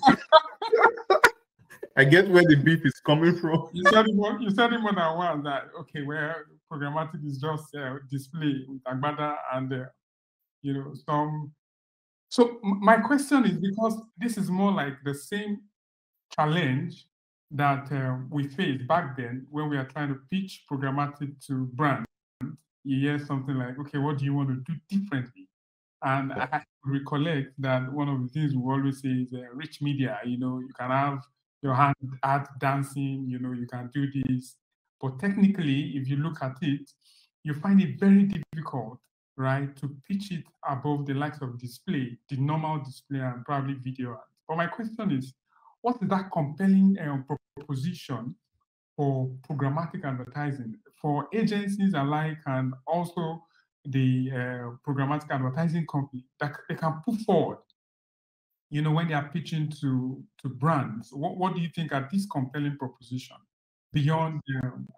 I get where the beef is coming from. You said it more than once that, okay, where Programmatic is just display with Agbada and, some. So my question is, because this is more like the same challenge that we faced back then when we are trying to pitch programmatic to brands. You hear something like, okay, what do you want to do differently? And I recollect that one of the things we always say is rich media. You know, you can have your hand art dancing, you know, you can do this. But technically, if you look at it, you find it very difficult, right, to pitch it above the likes of display, the normal display and probably video. But my question is, what is that compelling proposition for programmatic advertising for agencies alike and also the programmatic advertising company that they can put forward, you know, when they are pitching to brands? What do you think are these compelling proposition beyond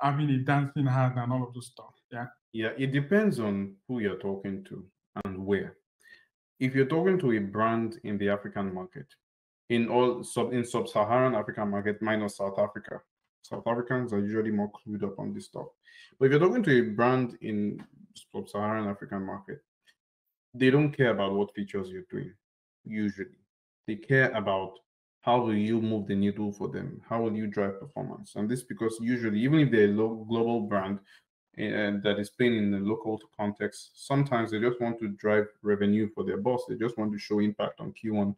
having a dancing hand and all of those stuff? Yeah, it depends on who you're talking to and where. If you're talking to a brand in the African market, in sub-Saharan African market minus South Africa, South Africans are usually more clued up on this stuff. But if you're talking to a brand in sub-Saharan African market, they don't care about what features you're doing. Usually, they care about how will you move the needle for them, how will you drive performance. And this because usually, even if they're a global brand and that is playing in the local context, sometimes they just want to drive revenue for their boss. They just want to show impact on Q1,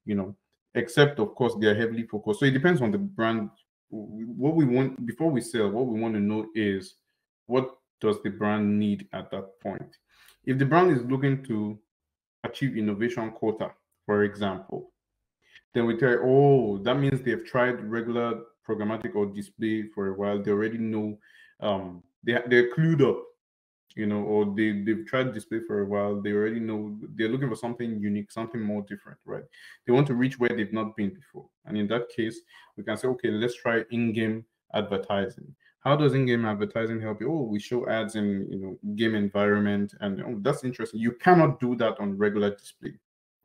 you know, except of course they're heavily focused. So it depends on the brand. What we want before we sell, what we want to know is what does the brand need at that point. If the brand is looking to achieve innovation quota, for example, then we tell you, oh, that means they've tried regular programmatic or display for a while. They already know, they're clued up, you know, or they've tried display for a while. They already know they're looking for something unique, something more different, right? They want to reach where they've not been before. And in that case, we can say, okay, let's try in-game advertising. How does in-game advertising help you? Oh, we show ads in, you know, game environment, and oh, that's interesting. You cannot do that on regular display.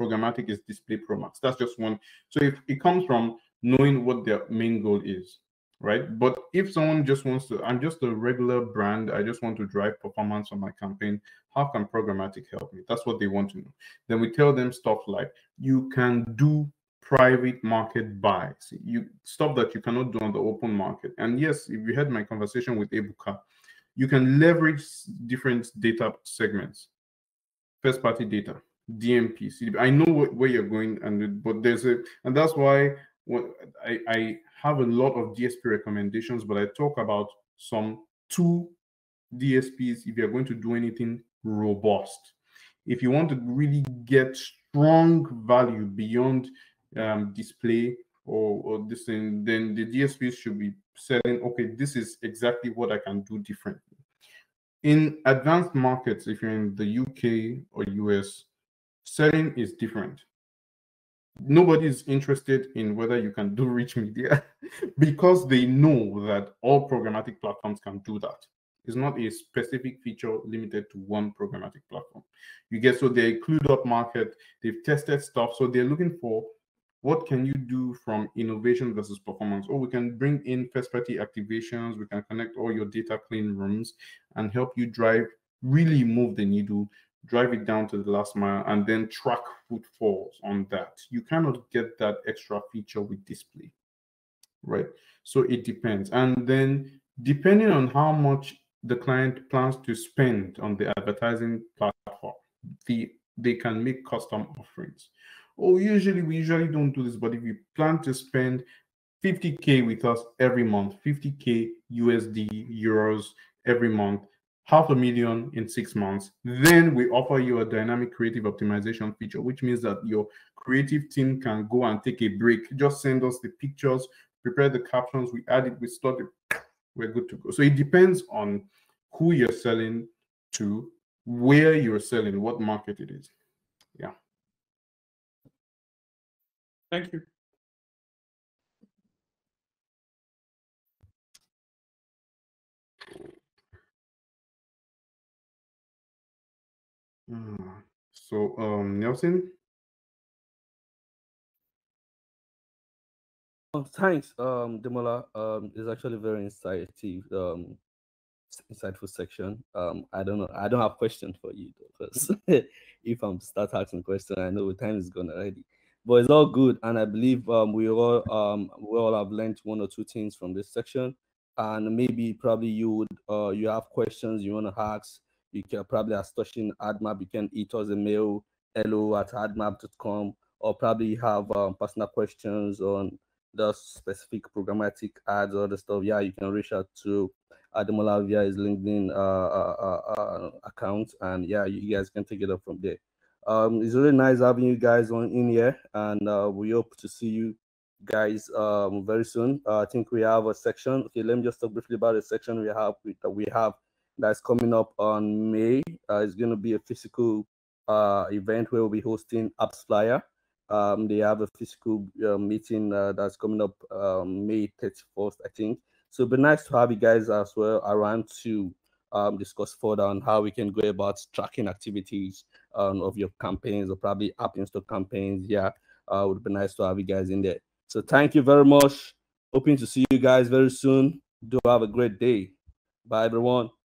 Programmatic is display pro max. That's just one. So if it comes from knowing what their main goal is, right? But if someone just wants to, I'm just a regular brand, I just want to drive performance on my campaign, how can programmatic help me? That's what they want to know. Then we tell them stuff like, you can do private market buys, you stuff that you cannot do on the open market. And yes, if you had my conversation with Ebuka, you can leverage different data segments, first party data, DMP, CDP. I know where you're going, but there's a, and that's why I have a lot of DSP recommendations, but I talk about some 2 DSPs if you're going to do anything robust. If you want to really get strong value beyond display or this thing, then the DSPs should be selling, okay, this is exactly what I can do differently. In advanced markets, if you're in the UK or US, selling is different. Nobody's interested in whether you can do rich media because they know that all programmatic platforms can do that. It's not a specific feature limited to one programmatic platform. You get, so they're a clued up market, they've tested stuff, so they're looking for what can you do from innovation versus performance. Or we can bring in first party activations, we can connect all your data clean rooms and help you drive, really move the needle, drive it down to the last mile, and then track footfalls on that. You cannot get that extra feature with display, right? So it depends. And then depending on how much the client plans to spend on the advertising platform, they can make custom offerings. Oh, we usually don't do this, but if you plan to spend 50K with us every month, 50K USD, euros every month, $500,000 in 6 months, then we offer you a dynamic creative optimization feature, which means that your creative team can go and take a break. Just send us the pictures, prepare the captions, we add it, we start it, we're good to go. So it depends on who you're selling to, where you're selling, what market it is. Yeah. Thank you. So Nelson. Oh, thanks, Ademola. It's actually very insightful section. I don't know. I don't have questions for you though, because if I'm start asking questions, I know the time is gone already. but it's all good, and I believe we all have learned one or two things from this section, and maybe probably you have questions you want to ask. You can probably ask touching Admarp. You can hit us a mail, hello@admarp.com, or probably you have personal questions on the specific programmatic ads or the stuff. Yeah, you can reach out to Ademola via his LinkedIn account, and yeah, you guys can take it up from there. It's really nice having you guys in here, and we hope to see you guys very soon. I think we have a section. Okay, let me just talk briefly about the section we have that's coming up on May. It's going to be a physical event where we'll be hosting Apps Flyer. They have a physical meeting that's coming up May 31st, I think. So it'd be nice to have you guys as well around to discuss further on how we can go about tracking activities of your campaigns, or probably app install campaigns. Yeah, it would be nice to have you guys in there. So thank you very much. Hoping to see you guys very soon. Do have a great day. Bye, everyone.